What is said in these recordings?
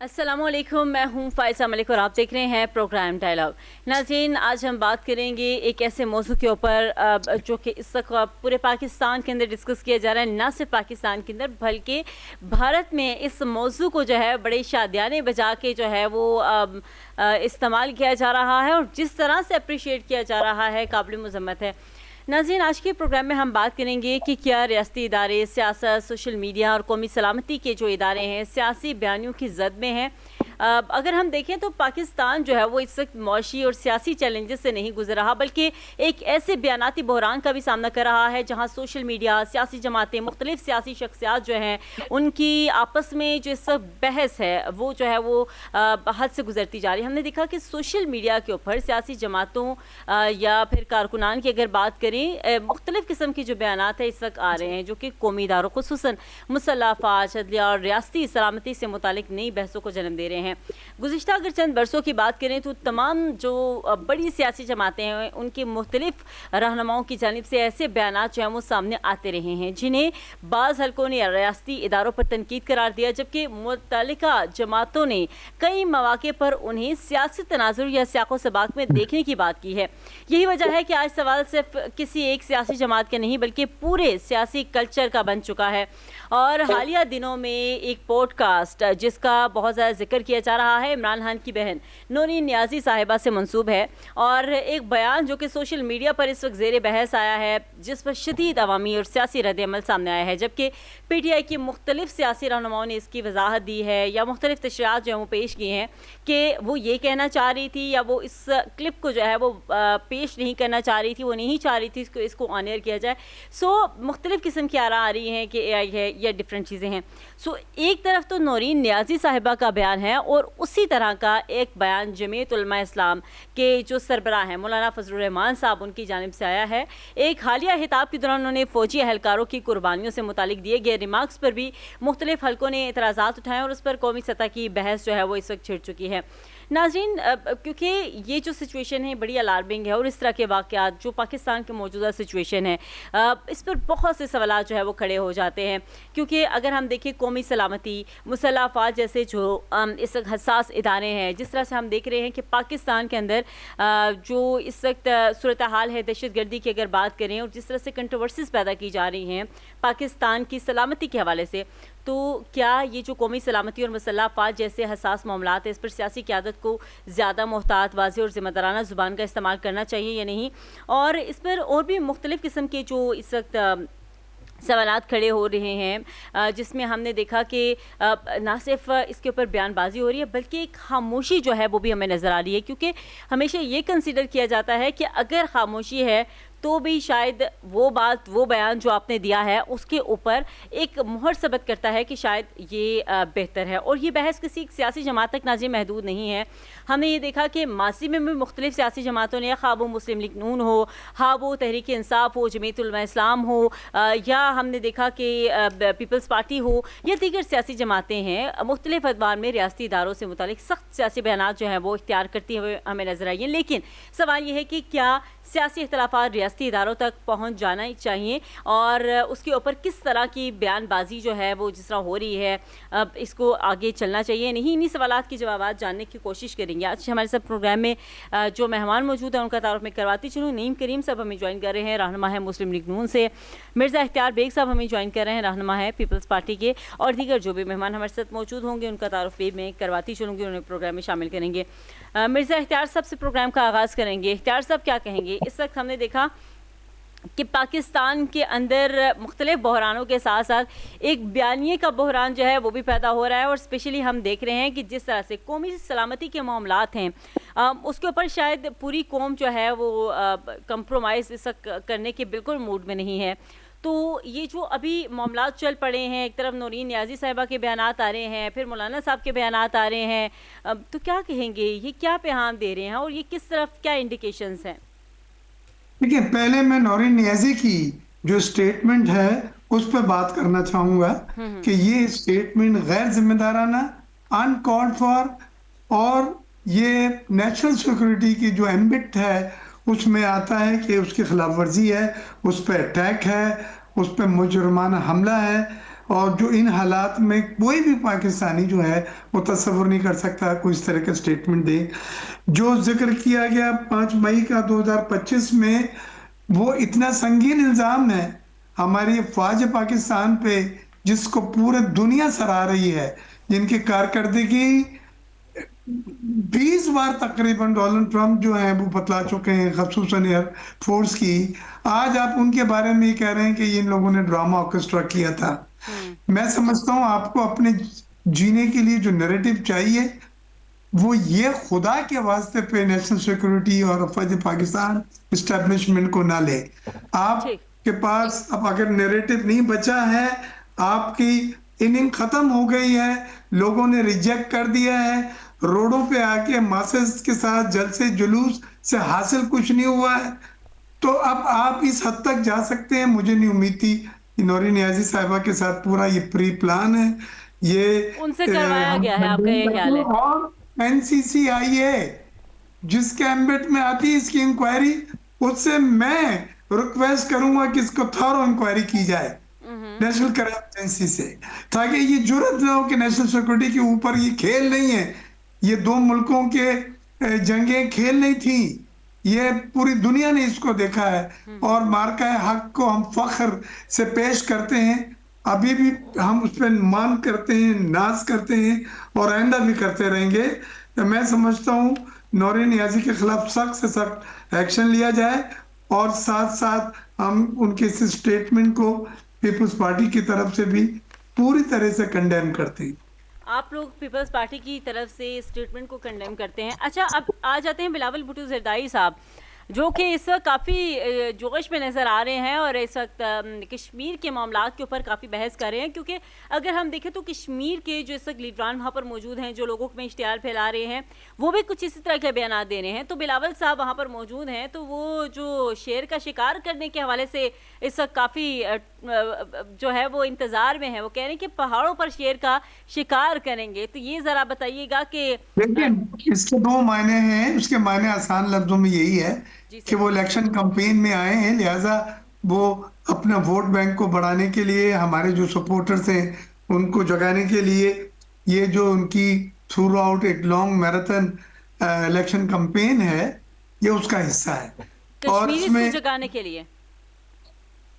अस्सलामुअलैकुम, मैं हूं फ़ाइज़ा मलिक और आप देख रहे हैं प्रोग्राम डायलॉग। नाज़रीन, आज हम बात करेंगे एक ऐसे मौजू के ऊपर जो कि इस वक्त पूरे पाकिस्तान के अंदर डिस्कस किया जा रहा है। ना सिर्फ पाकिस्तान के अंदर बल्कि भारत में इस मौजू को जो है बड़े शादियाने बजा के जो है वो इस्तेमाल किया जा रहा है और जिस तरह से अप्रिशिएट किया जा रहा है काबिल मज़म्मत है। नाज़रीन, आज के प्रोग्राम में हम बात करेंगे कि क्या रियासती इदारे, सियासत, सोशल मीडिया और कौमी सलामती के जो इदारे हैं सियासी बयानियों की जद में हैं। अगर हम देखें तो पाकिस्तान जो है वो इस वक्त मौशी और सियासी चैलेंजेस से नहीं गुजर रहा बल्कि एक ऐसे बयानाती बहरान का भी सामना कर रहा है जहाँ सोशल मीडिया, सियासी जमातें, मुख्तलिफ सियासी शख्सियात जो हैं उनकी आपस में जो इस वक्त बहस है वो जो है वो हद से गुजरती जा रही है। हमने देखा कि सोशल मीडिया के ऊपर सियासी जमातों या फिर कारकुनान की अगर बात करें, मुख्तलिफ किस्म के जो बयानात है इस वक्त आ रहे हैं जो कि कौमी इदारों खुसूसन मुसल्लह अफवाज, अदलिया और रियासती सलामती से मुतालिक नई बहसों को जन्म दे रहे हैं। गुज़िश्ता अगर चंद बरसों की बात करें तो तमाम जो बड़ी सियासी जमातें हैं उनके मुख्तलिफ रहनुमाओं की जानिब से ऐसे बयानात जो हैं वो सामने आते रहे हैं जिन्हें बाज़ हल्कों ने रियासती इदारों पर तनकीद करार दिया, जबकि मुतल्लिका जमातों ने कई मौके पर उन्हें सियासी तनाजुर या सियाक़ो सबाक़ में देखने की बात की है। यही वजह है कि आज सवाल सिर्फ किसी एक सियासी जमात के नहीं बल्कि पूरे सियासी कल्चर का बन चुका है। और हालिया दिनों में एक पॉडकास्ट जिसका बहुत ज़्यादा जिक्र किया जा रहा है इमरान खान की बहन नूरीन नियाज़ी साहिबा से मंसूब है और एक बयान जो कि सोशल मीडिया पर इस वक्त ज़ेर बहस आया है जिस पर शदीद अवामी और सियासी रद्द-ए-अमल सामने आया है, जबकि PTI की मुख्तलिफ सियासी रहनुमाओं ने इसकी वजाहत दी है या मुख्तलिफ तशरीहात जो है वो पेश किए हैं कि वो ये कहना चाह रही थी या वो इस क्लिप को जो है वो पेश नहीं करना चाह रही थी, वो नहीं चाह रही थी इसको ऑन एयर किया जाए। मुख्तलिफ किस्म की आरा आ रही हैं कि AI है या डिफरेंट चीज़ें हैं। एक तरफ तो नूरीन नियाज़ी साहिबा का बयान है और उसी तरह का एक बयान जमीयत उलमा इस्लाम के जो सरबराह हैं मौलाना फजलुर रहमान साहब उनकी जानिब से आया है। एक हालिया खिताब के दौरान उन्होंने फ़ौजी अहलकारों की कुर्बानियों से मुतालिक दिए गए रिमार्क्स पर भी मुख्तलिफ हल्कों ने एतराज़ात उठाए और उस पर कौमी सतह की बहस जो है वो इस वक्त छिड़ चुकी है। नाज़रीन, क्योंकि ये जो सिचुएशन है बड़ी अलार्मिंग है और इस तरह के वाक़यात जो पाकिस्तान की मौजूदा सिचुएशन है इस पर बहुत से सवाल जो है वो खड़े हो जाते हैं, क्योंकि अगर हम देखें कौमी सलामती, मुसल्लह अफ़वाज जैसे जो इस वक्त हसास इदारे हैं, जिस तरह से हम देख रहे हैं कि पाकिस्तान के अंदर जो इस वक्त सूरत हाल है दहशत गर्दी की अगर बात करें और जिस तरह से कंट्रोवर्सीज पैदा की जा रही हैं पाकिस्तान की सलामती के हवाले से, तो क्या ये जो कौमी सलामती और मुसल्लह अफ़वाज जैसे हसास मामलात है इस पर सियासी क़यादत को ज़्यादा मोहतात, वाज़ेह और ज़िम्मेदाराना ज़ुबान का इस्तेमाल करना चाहिए या नहीं? और इस पर और भी मुख्तलिफ़ किस्म के जो इस वक्त सवालात खड़े हो रहे हैं जिसमें हमने देखा कि ना सिर्फ इसके ऊपर बयानबाजी हो रही है बल्कि एक खामोशी जो है वो भी हमें नज़र आ रही है, क्योंकि हमेशा ये कंसीडर किया जाता है कि अगर खामोशी है तो भी शायद वो बात, वो बयान जो आपने दिया है उसके ऊपर एक मुहर सबत करता है कि शायद ये बेहतर है। और ये बहस किसी सियासी जमात तक नाज़रीन महदूद नहीं है। हमने ये देखा कि मासी में भी मुख्तलिफ सियासी जमातों ने, खा वो मुस्लिम लीग नून हो, हाँ वो तहरीक इंसाफ हो, जमीयत उलमा इस्लाम हो, या हमने देखा कि पीपल्स पार्टी हो या दीगर सियासी जमातें हैं, मुख्तलिफ अदवार में रियासती इदारों से मुतालिक सख्त सियासी बयानात जो हैं वो इख्तियार करती हुए हमें नजर आई हैं। लेकिन सवाल ये है कि क्या सियासी इख्तलाफात रियासती इदारों तक पहुँच जाना ही चाहिए और उसके ऊपर किस तरह की बयानबाजी जो है वो जिस तरह हो रही है अब इसको आगे चलना चाहिए नहीं? इन्हीं सवालात के जवाब जानने की कोशिश करेंगे। आज हमारे साथ प्रोग्राम में जो मेहमान मौजूद हैं उनका तारुफ में करवाती चलूँ। नईम करीम साहब हमें ज्वाइन कर रहे हैं, रहनुमा है मुस्लिम लीग नून से। मिर्ज़ा इख्तियार बेग साहब हमें ज्वाइन कर रहे हैं, रहनुमा है पीपल्स पार्टी के। और दीगर जो भी मेहमान हमारे साथ मौजूद होंगे उनका तारुफ भी मैं करवाती चलूँगी, उन्हें प्रोग्राम में शामिल करेंगे। मिर्ज़ा इख्तियार साहब से प्रोग्राम का आगाज़ करेंगे। इख्तियार साहब क्या कहेंगे? इस वक्त हमने देखा कि पाकिस्तान के अंदर मुख्तलिफ बहरानों के साथ साथ एक बयानिए का बहरान जो है वो भी पैदा हो रहा है और स्पेशली हम देख रहे हैं कि जिस तरह से कौमी सलामती के मामलात हैं उसके ऊपर शायद पूरी कौम जो है वो कंप्रोमाइज़ इस करने के बिल्कुल मूड में नहीं है। तो ये जो अभी मामलात चल पड़े हैं, एक तरफ नूरीन नियाज़ी साहिबा के बयानात आ रहे हैं, फिर मौलाना साहब के बयानात आ रहे हैं, तो क्या कहेंगे ये क्या पैगाम दे रहे हैं और ये किस तरफ क्या इंडिकेशंस हैं? देखिए, पहले मैं नूरीन नियाज़ी की जो स्टेटमेंट है उस पर बात करना चाहूँगा कि ये स्टेटमेंट गैर जिम्मेदाराना, अनकॉल्ड फॉर और ये नेशनल सिक्योरिटी की जो एम्बिट है उसमें आता है कि उसकी खिलाफ वर्जी है, उस पर अटैक है, उस पर मुजरमाना हमला है और जो इन हालात में कोई भी पाकिस्तानी जो है वो तस्वुर नहीं कर सकता कोई इस तरह का स्टेटमेंट दे। जो जिक्र किया गया 5 मई का 2025 में, वो इतना संगीन इल्जाम है हमारी फौज पाकिस्तान पे, जिसको पूरे दुनिया सराह रही है, जिनकी कारकर्दगी 20 बार तकरीबन डोनाल्ड ट्रंप जो है वो बतला चुके हैं, खसूसन एयर फोर्स की। आज आप उनके बारे में ये कह रहे हैं कि इन लोगों ने ड्रामा ऑर्केस्ट्रा किया था। मैं समझता हूं आपको अपने जीने के लिए जो नैरेटिव चाहिए वो ये खुदा के वास्ते पे नेशनल सिक्योरिटी और फौज पाकिस्तान इस्टेब्लिशमेंट को ना ले। ठीक। आपके पास अब अगर नैरेटिव नहीं बचा है, आपकी इनिंग खत्म हो गई है, लोगों ने रिजेक्ट कर दिया है, रोडों पे आके मासेस के साथ जलसे जुलूस से हासिल कुछ नहीं हुआ है, तो अब आप इस हद तक जा सकते हैं। मुझे नहीं उम्मीद थी कि नौरीन नियाज़ी साहिबा के साथ पूरा ये प्री प्लान है, ये उनसे करवाया गया है, आपका ये ख्याल है? और एनसीसीआईए जिसके एम्बेट में आती है इसकी इंक्वायरी, उससे मैं रिक्वेस्ट करूंगा कि इसको थॉरो इंक्वायरी की जाए नेशनल क्राइम एजेंसी से, ताकि ये जुर्रत ना हो कि नेशनल सिक्योरिटी के ऊपर ये खेल नहीं है। ये दो मुल्कों के जंगें खेल नहीं थी, ये पूरी दुनिया ने इसको देखा है और मार्का हक को हम फख्र से पेश करते हैं। अभी भी हम उस पर मान करते हैं, नाज करते हैं और आइंदा भी करते रहेंगे। तो मैं समझता हूँ नौरीन नियाज़ी के खिलाफ सख्त से सख्त एक्शन लिया जाए और साथ साथ हम उनके इस स्टेटमेंट को पीपल्स पार्टी की तरफ से भी पूरी तरह से कंडेम करते हैं। आप लोग पीपल्स पार्टी की तरफ से स्टेटमेंट को कंडेम करते हैं। अच्छा, अब आ जाते हैं बिलावल भुट्टो ज़रदारी साहब, जो कि इस वक्त काफ़ी जोश में नज़र आ रहे हैं और इस वक्त कश्मीर के मामलात के ऊपर काफ़ी बहस कर रहे हैं, क्योंकि अगर हम देखें तो कश्मीर के जो इस वक्त लीडरान वहाँ पर मौजूद हैं, जो लोगों में इश्तिहार फैला रहे हैं, वो भी कुछ इसी तरह के बयान दे रहे हैं। तो बिलावल साहब वहाँ पर मौजूद हैं, तो वो जो शेर का शिकार करने के हवाले से इस वक्त काफ़ी जो है वो इंतज़ार में है। वो कह रहे हैं कि पहाड़ों पर शेर का शिकार करेंगे। तो ये ज़रा बताइएगा कि देखिए, इसके दो मायने हैं। उसके मायने आसान लफ्जों में यही है कि वो इलेक्शन कैंपेन में आए हैं, लिहाजा वो अपना वोट बैंक को बढ़ाने के लिए, हमारे जो सपोर्टर्स हैं उनको जगाने के लिए, ये जो उनकी थ्रू आउट एक लॉन्ग मैराथन इलेक्शन कैंपेन है, ये उसका हिस्सा है। और कश्मीरी इसमें को जगाने के लिए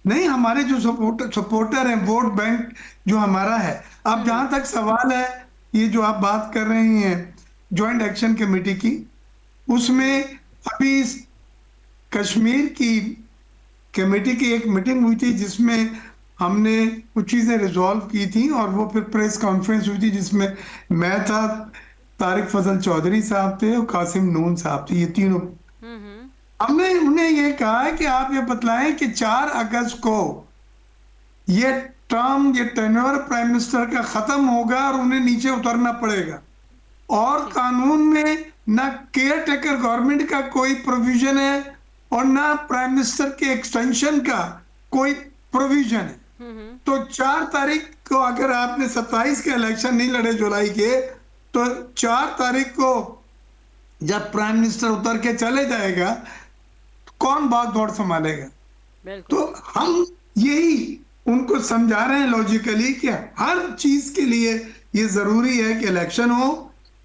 नहीं, हमारे जो सपोर्टर हैं, वोट बैंक जो हमारा है। अब जहां तक सवाल है, ये जो आप बात कर रहे हैं ज्वाइंट एक्शन कमेटी की, उसमें अभी कश्मीर की कमेटी की एक मीटिंग हुई थी जिसमें हमने कुछ चीजें रिजॉल्व की थी और वो फिर प्रेस कॉन्फ्रेंस हुई थी जिसमें मैं था, तारिक फजल चौधरी साहब थे और कासिम नून साहब थे, ये तीनों। हमने उन्हें ये कहा कि आप ये बतलाएं कि 4 अगस्त को ये टर्म, ये टेन्योर प्राइम मिनिस्टर का खत्म होगा और उन्हें नीचे उतरना पड़ेगा, और कानून में ना केयर टेकर गवर्नमेंट का कोई प्रोविजन है और ना प्राइम मिनिस्टर के एक्सटेंशन का कोई प्रोविजन है। तो 4 तारीख को अगर आपने 27 के इलेक्शन नहीं लड़े जुलाई के, तो 4 तारीख को जब प्राइम मिनिस्टर उतर के चले जाएगा, कौन बात दौड़ संभालेगा? तो हम यही उनको समझा रहे हैं लॉजिकली कि हर चीज के लिए ये जरूरी है कि इलेक्शन हो,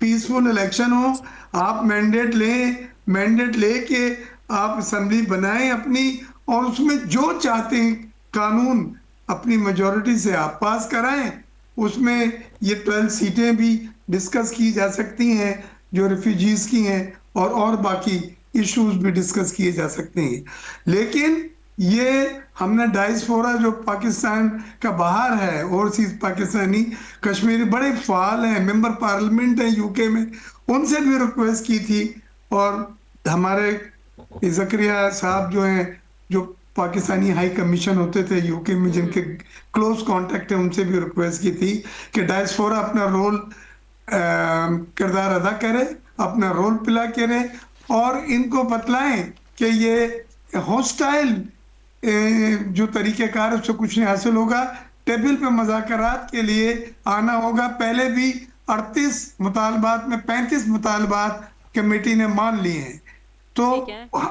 पीसफुल इलेक्शन हो। आप मैंडेट लें, मैंडेट लेके आप असेंबली बनाएं अपनी, और उसमें जो चाहते हैं कानून अपनी मेजॉरिटी से आप पास कराएं। उसमें ये 12 सीटें भी डिस्कस की जा सकती हैं जो रिफ्यूजीज की हैं, और बाकी इश्यूज भी डिस्कस किए जा सकते हैं। लेकिन ये हमने डायस्पोरा जो पाकिस्तान का बाहर है, ओवरसीज पाकिस्तानी कश्मीरी बड़े फाल हैं, मेंबर पार्लियामेंट है यूके में, उनसे भी रिक्वेस्ट की थी। और हमारे ज़करिया साहब जो हैं, जो पाकिस्तानी हाई कमीशन होते थे यूके में, जिनके क्लोज कांटेक्ट है, उनसे भी रिक्वेस्ट की थी कि डायस्पोरा अपना रोल किरदार अदा करे, अपना रोल प्ले करे और इनको बतलाएं कि ये हॉस्टाइल जो तरीक़ेकार उससे कुछ नहीं हासिल होगा। टेबल पे मुज़ाकरात के लिए आना होगा। पहले भी 38 मुतालबात में 35 मुतालबात कमेटी ने मान लिए हैं, तो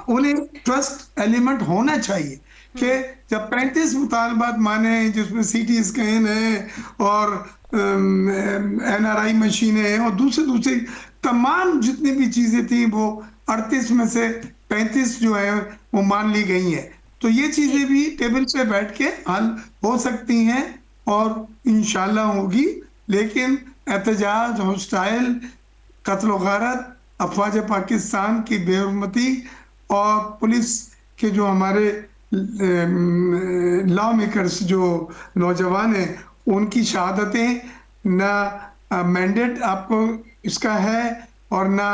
उन्हें ट्रस्ट एलिमेंट होना चाहिए कि जब 35 मुतालबात माने हैं जिसमें सीटी स्कैन है और एनआरआई मशीनें हैं और दूसरे दूसरे तमाम जितनी भी चीजें थी वो 38 में से 35 जो है वो मान ली गई हैं। तो ये चीजें ठीक भी टेबल पे बैठ के हल हो सकती हैं और इंशाल्लाह होगी। लेकिन एहतजाज, हॉस्टाइल, कत्ल गारत, अफवाज पाकिस्तान की बेहरमती और पुलिस के जो हमारे लॉ मेकर्स जो नौजवान हैं उनकी शहादतें ना मैंडेट आपको इसका है और ना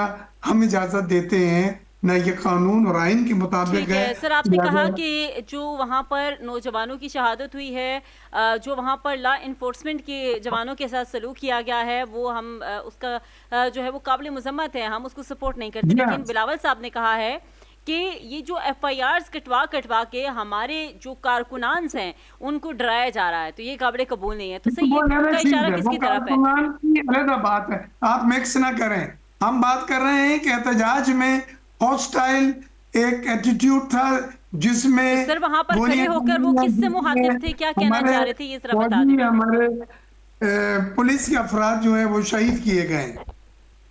हम इजाजत देते हैं, ना ये कानून और आइन के मुताबिक ठीक है है सर, कि आपने कहा अगर कि जो वहाँ पर नौजवानों की शहादत हुई है, जो वहाँ पर लॉ इन्फोर्समेंट के जवानों के साथ सलूक किया गया है, वो हम उसका जो है वो काबिल मजम्मत है, हम उसको सपोर्ट नहीं करते। लेकिन यस बिलावल साहब ने कहा है कि ये जो एफआईआर्स कटवा कटवा के हमारे जो कारकुनान हैं उनको डराया जा रहा है, तो ये काबिल कबूल नहीं है। तो सर वो ये अलग का चीज इशारा है, वो किसकी तरफ है? कारकुनान की अलग बात है, आप मिक्स ना करें। हम बात कर रहे हैं कि एहतजाज में हॉस्टाइल एक एटीट्यूड था तो जिसमें सर वहां पर खड़े गोलियां होकर वो चली हैं, किससे मुखातिब जिसमें थे, क्या कहना हमारे चाह रहे थे, ये जरा बता दें। फौजी, हमारे पुलिस के अफराद जो है वो शहीद किए गए हैं।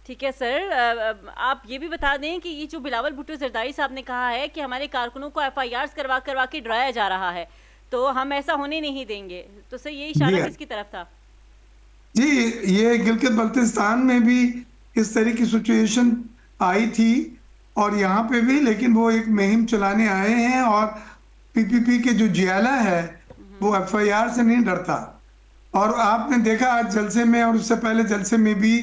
ठीक है सर, आप ये भी बता दें कि ये जो बिलावल भुट्टो जरदारी साहब ने कहा है कि हमारे कारकुनों को एफआईआर करवा करवा के डराया जा रहा है, तो हम ऐसा होने नहीं देंगे, तो सर ये जी इशारा हाँ। किसकी तरफ था? जी, ये गिलगित बल्तिस्तान में भी इस तरह की सिचुएशन आई थी और यहाँ पे भी, लेकिन वो एक मुहिम चलाने आए हैं और पीपीपी के जो जियाला है वो एफआईआर से नहीं डरता। और आपने देखा आज जलसे में और उससे पहले जलसे में भी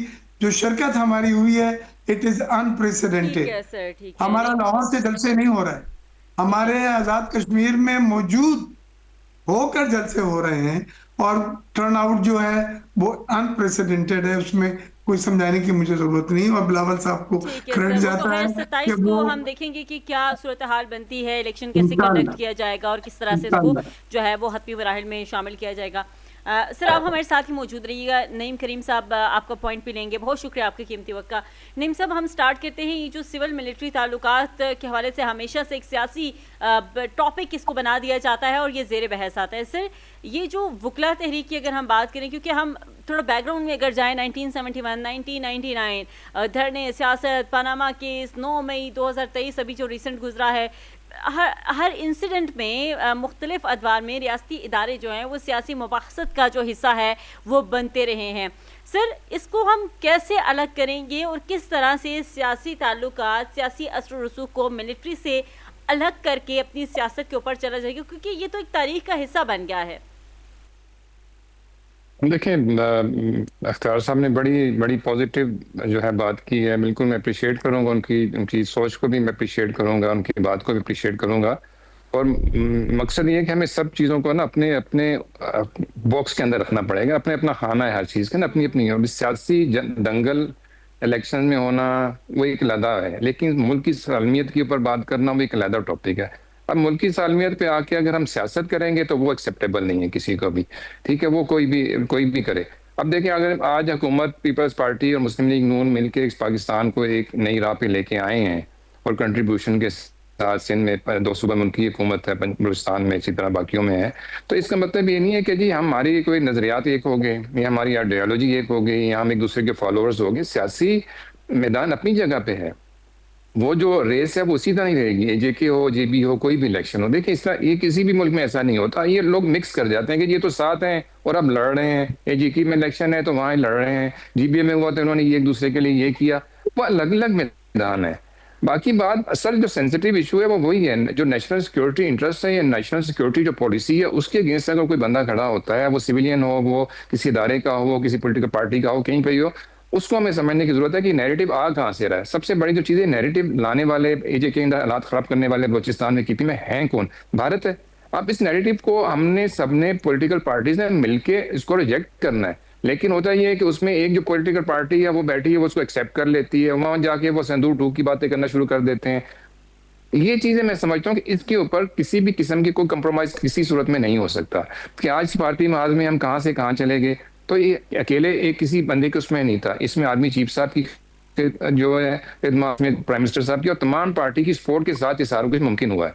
जो शिरकत हमारी हुई है, इट इज ठीक अनप्रेसिडेंटेड। है सर, ठीक है हमारा लाहौर से जलसे नहीं हो रहा है, ठीक है हमारे आजाद कश्मीर में मौजूद होकर जलसे हो रहे हैं और टर्न आउट जो है वो अनप्रेसिडेंटेड है, उसमें कोई समझाने की मुझे जरूरत नहीं। और बिलावल साहब को ठीक है क्रेडिट सर, वो तो जाता खैर है कि 27 वो को हम देखेंगे कि क्या सूरत हाल बनती है, इलेक्शन कैसे कंडक्ट इंशाल्लाह किया जाएगा और किस तरह से इसको इंशाल्लाह जो है वो हतमी मराहल में शामिल किया जाएगा। सर आप हमारे साथ ही मौजूद रहिएगा। नईम करीम साहब आपका पॉइंट भी लेंगे, बहुत शुक्रिया आपके कीमती वक्त का। नईम साहब, हम स्टार्ट करते हैं, ये जो सिविल मिलिट्री ताल्लुकात के हवाले से हमेशा से एक सियासी टॉपिक इसको बना दिया जाता है और ये जेर बहस आता है। सर ये जो वकला तहरीक की अगर हम बात करें, क्योंकि हम थोड़ा बैकग्राउंड में अगर जाएं, 1971, 1999, धरने, सियासत, पनामा केस, 9 मई 2023 अभी जो रिसेंट गुजरा है, हर इंसिडेंट में मुख्तलिफ अदवार में रियासती इदारे जो हैं वो सियासी मुबाहसत का जो हिस्सा है वो बनते रहे हैं। सर इसको हम कैसे अलग करेंगे और किस तरह से सियासी ताल्लुकात, सियासी असर रसूख को मिलिट्री से अलग करके अपनी सियासत के ऊपर चला जाएगा, क्योंकि ये तो एक तारीख का हिस्सा बन गया है। देखिए, अख्तार साहब ने बड़ी बड़ी पॉजिटिव जो है बात की है। बिल्कुल मैं अप्रिशिएट करूंगा, उनकी उनकी सोच को भी मैं अप्रिशिएट करूंगा, उनकी बात को भी अप्रिशिएट करूंगा। और मकसद ये है कि हमें सब चीज़ों को ना अपने अपने बॉक्स के अंदर रखना पड़ेगा। अपने अपना खाना है हर चीज़ का ना, अपनी अपनी। और सियासी दंगल इलेक्शन में होना वो एक अलहदा है, लेकिन मुल्क की सालमियत के ऊपर बात करना वो एक अलहदा टॉपिक है। अब मुल्क की सालमियत पे आके अगर हम सियासत करेंगे तो वो एक्सेप्टेबल नहीं है किसी को भी। ठीक है, वो कोई भी करे। अब देखिए, अगर आज हुकूमत, पीपल्स पार्टी और मुस्लिम लीग नून मिलकर इस पाकिस्तान को एक नई राह पे लेके आए हैं और कंट्रीब्यूशन के साथ सिंध में 2 सूबा मुल्क की हुकूमत है, बलूचिस्तान में, इसी तरह बाकियों में है। तो इसका मतलब ये नहीं है कि जी हमारी कोई नजरियात एक हो गए या हमारी आइडियोलॉजी एक हो गई या हम एक दूसरे के फॉलोअर्स हो गए। सियासी मैदान अपनी जगह पे है, वो जो रेस है वो उसी तरह ही रहेगी, जेके हो, जेबी हो, कोई भी इलेक्शन हो। देखिए, इसका ये किसी भी मुल्क में ऐसा नहीं होता। ये लोग मिक्स कर जाते हैं कि ये तो साथ हैं और अब लड़ रहे हैं, ये जेके में इलेक्शन है तो वहां लड़ रहे हैं, जीबीए में हुआ तो उन्होंने ये एक दूसरे के लिए ये किया। वो अलग अलग मैदान है। बाकी बात, असल जो सेंसिटिव इशू है वो वही है, जो नेशनल सिक्योरिटी इंटरेस्ट है या नेशनल सिक्योरिटी जो पॉलिसी है उसके अगेंस्ट अगर कोई बंदा खड़ा होता है, वो सिविलियन हो, वो किसी इदारे का हो, वो किसी पोलिटिकल पार्टी का हो, कहीं पर हो, उसको हमें समझने की जरूरत है कि नैरेटिव आ कहाँ से रहा है। सबसे बड़ी जो चीजें नैरेटिव लाने वाले, एजे के हालात खराब करने वाले बलूचिस्तान में, कीपी में हैं कौन? भारत है। अब इस नैरेटिव को हमने सबने पॉलिटिकल पार्टीज ने मिलके इसको रिजेक्ट करना है। लेकिन होता ये है कि उसमें एक जो पॉलिटिकल पार्टी है वो बैठी है, वो उसको एक्सेप्ट कर लेती है, वहां जाके वो संदूर टू की बातें करना शुरू कर देते हैं। ये चीजें मैं समझता हूँ कि इसके ऊपर किसी भी किस्म की कोई कंप्रोमाइज किसी सूरत में नहीं हो सकता कि आज पार्टी महाज में हम कहाँ से कहाँ चले गए। तो ये अकेले एक किसी बंदे के उसमें नहीं था, इसमें आर्मी चीफ साहब की जो है खिदमत में, प्राइम मिनिस्टर साहब की और तमाम पार्टी की सपोर्ट के साथ ये सारा कुछ मुमकिन हुआ है।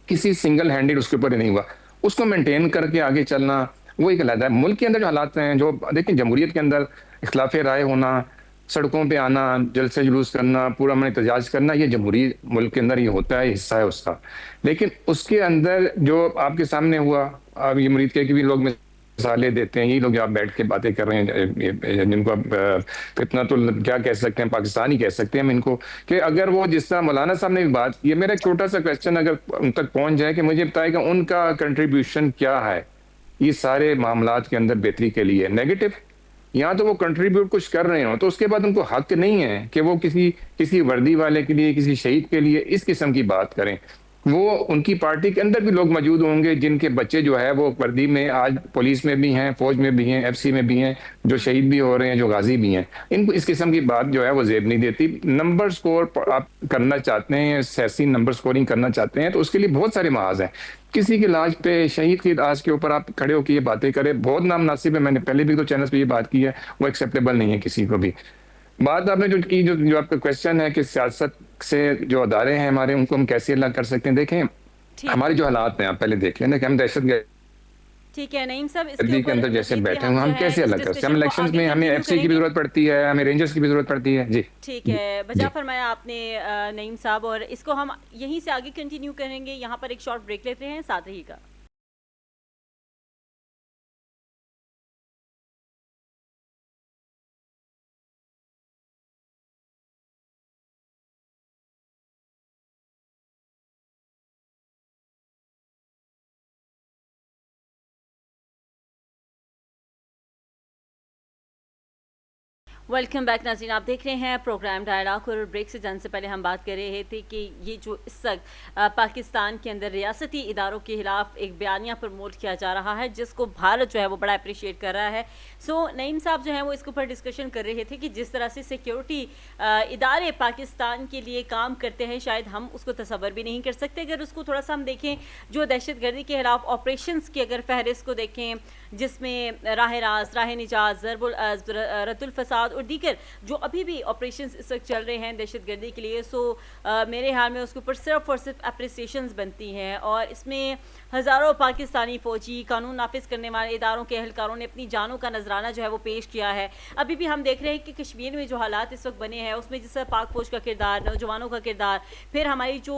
किसी सिंगल हैंडेड उसके ऊपर नहीं हुआ, उसको मेंटेन करके आगे चलना वो एक अलग है। मुल्क के अंदर जो हालात हैं, जो देखिए जमहूरियत के अंदर इख्लाफ राय होना, सड़कों पे आना, जलसे जुलूस करना, पूरा मन एहतजाज करना, ये जमहूरी मुल्क के अंदर ये होता है, हिस्सा है उसका। लेकिन उसके अंदर जो आपके सामने हुआ, आप ये मुरीद के भी लोग मिसालें देते हैं, यही लोग आप बैठ के बातें कर रहे हैं जिनको आप फितना तो क्या कह सकते हैं, पाकिस्तान ही कह सकते हैं हम इनको, कि अगर वो जिस तरह मौलाना साहब ने भी बात की है, मेरा एक छोटा सा क्वेश्चन अगर उन तक पहुंच जाए कि मुझे बताएगा उनका कंट्रीब्यूशन क्या है ये सारे मामलात के अंदर बेहतरी के लिए। नेगेटिव, यहाँ तो वो कंट्रीब्यूट कुछ कर रहे हो तो उसके बाद उनको हक नहीं है कि वो किसी किसी वर्दी वाले के लिए, किसी शहीद के लिए इस किस्म की बात करें। वो उनकी पार्टी के अंदर भी लोग मौजूद होंगे जिनके बच्चे जो है वो वर्दी में आज पुलिस में भी हैं, फौज में भी हैं, एफसी में भी हैं, जो शहीद भी हो रहे हैं, जो गाजी भी हैं। इनको इस किस्म की बात जो है वो जेब नहीं देती। नंबर स्कोर आप करना चाहते हैं, सियासी नंबर स्कोरिंग करना चाहते हैं, तो उसके लिए बहुत सारे महाज हैं। किसी की लाश पे, शहीद की लाश के ऊपर आप खड़े होकर ये बातें करें, बहुत नामनासिब है। मैंने पहले भी तो चैनल्स पे ये बात की है, वो एक्सेप्टेबल नहीं है किसी को भी। बात आपने जो की, जो आपका क्वेश्चन है कि सियासत से जो अदारे हैं हमारे, उनको हम कैसे अलग कर सकते हैं। देखें ठीक हमारे जो हालात हैं, आप पहले देख लें ना कि हम दहशतगर्दी ठीक है नईम साहब, इसके के ऊपर अंदर जैसे मजीद भी बैठे हुए जो हम है कैसे इस अलग कर सकते हैं। हम डिस्कशन को इलेक्शंस आगे में हमें कंटिन्यू एफसी की भी करेंगे। जरूरत पड़ती है, हमें रेंजर्स की भी जरूरत पड़ती है। जी ठीक जी है, जी बजा फरमाया आपने नईम साहब, और इसको हम यहीं से आगे कंटिन्यू करेंगे। यहाँ पर एक शॉर्ट ब्रेक लेते हैं, साथ रहिएगा। वेलकम बैक नाज़रीन, आप देख रहे हैं प्रोग्राम डायलॉग। और ब्रेक से जाने से पहले हम बात कर रहे थे कि ये जो इस वक्त पाकिस्तान के अंदर रियासती इदारों के खिलाफ एक बयानिया प्रमोट किया जा रहा है, जिसको भारत जो है वो बड़ा अप्रिशिएट कर रहा है। सो नईम साहब जो हैं वो इसके ऊपर डिस्कशन कर रहे थे कि जिस तरह से सिक्योरिटी इदारे पाकिस्तान के लिए काम करते हैं, शायद हम उसको तसव्वुर भी नहीं कर सकते। अगर उसको थोड़ा सा हम देखें, जो दहशतगर्दी के खिलाफ ऑपरेशंस की अगर फहरिस्त को देखें, जिसमें राह रास, राह निजात, रद्दुल फसाद और दीगर जो अभी भी ऑपरेशंस इस वक्त चल रहे हैं दहशतगर्दी के लिए, सो मेरे ख्याल में उसके ऊपर सिर्फ और सिर्फ अप्रिसिएशंस बनती हैं। और इसमें हज़ारों पाकिस्तानी फ़ौजी, कानून नाफिज करने वाले इदारों के अहलकारों ने अपनी जानों का नजराना जो है वो पेश किया है। अभी भी हम देख रहे हैं कि कश्मीर में जो हालात इस वक्त बने हैं, उसमें जिस पाक फौज का किरदार, नौजवानों का किरदार, फिर हमारी जो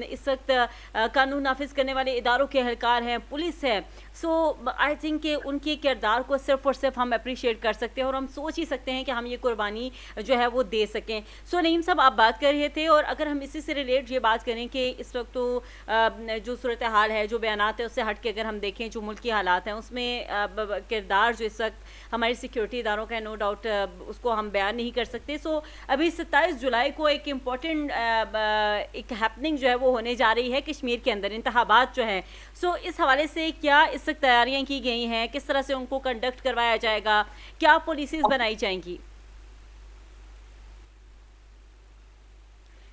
इस वक्त कानून नाफिज करने वाले इदारों के अहलकार हैं, पुलिस है, सो आई थिंक कि उनके किरदार को सिर्फ और सिर्फ हम अप्रिशिएट कर सकते हैं और हम सोच ही सकते हैं कि हम ये कुर्बानी जो है वो दे सकें। सो नईम साहब, आप बात कर रहे थे, और अगर हम इसी से रिलेट ये बात करें कि इस वक्त तो जो सूरत हाल है, जो बयानात है, उससे हट के अगर हम देखें जो मुल्क की हालात हैं, उसमें किरदार जो इस वक्त हमारी सिक्योरिटी इदारों का है, नो डाउट उसको हम बयान नहीं कर सकते। सो अभी 27 जुलाई को एक इम्पॉर्टेंट एक हैपनिंग जो है वो होने जा रही है कश्मीर के अंदर, इंतखाबात जो हैं। सो इस हवाले से क्या इस वक्त तैयारियां की गई हैं, किस तरह से उनको कंडक्ट करवाया जाएगा, क्या पॉलिसीज बनाई जाएंगी?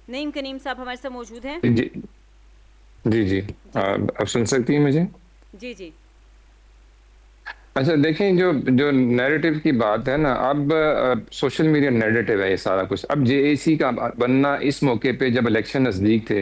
नईम कनीम साहब हमारे साथ मौजूद हैं। जी जी जी आप सुन सकती हैं मुझे? जी जी अच्छा देखें, जो जो नैरेटिव की बात है ना, अब सोशल मीडिया नैरेटिव है ये सारा कुछ। अब जेएसी का बनना इस मौके पे जब इलेक्शन नज़दीक थे,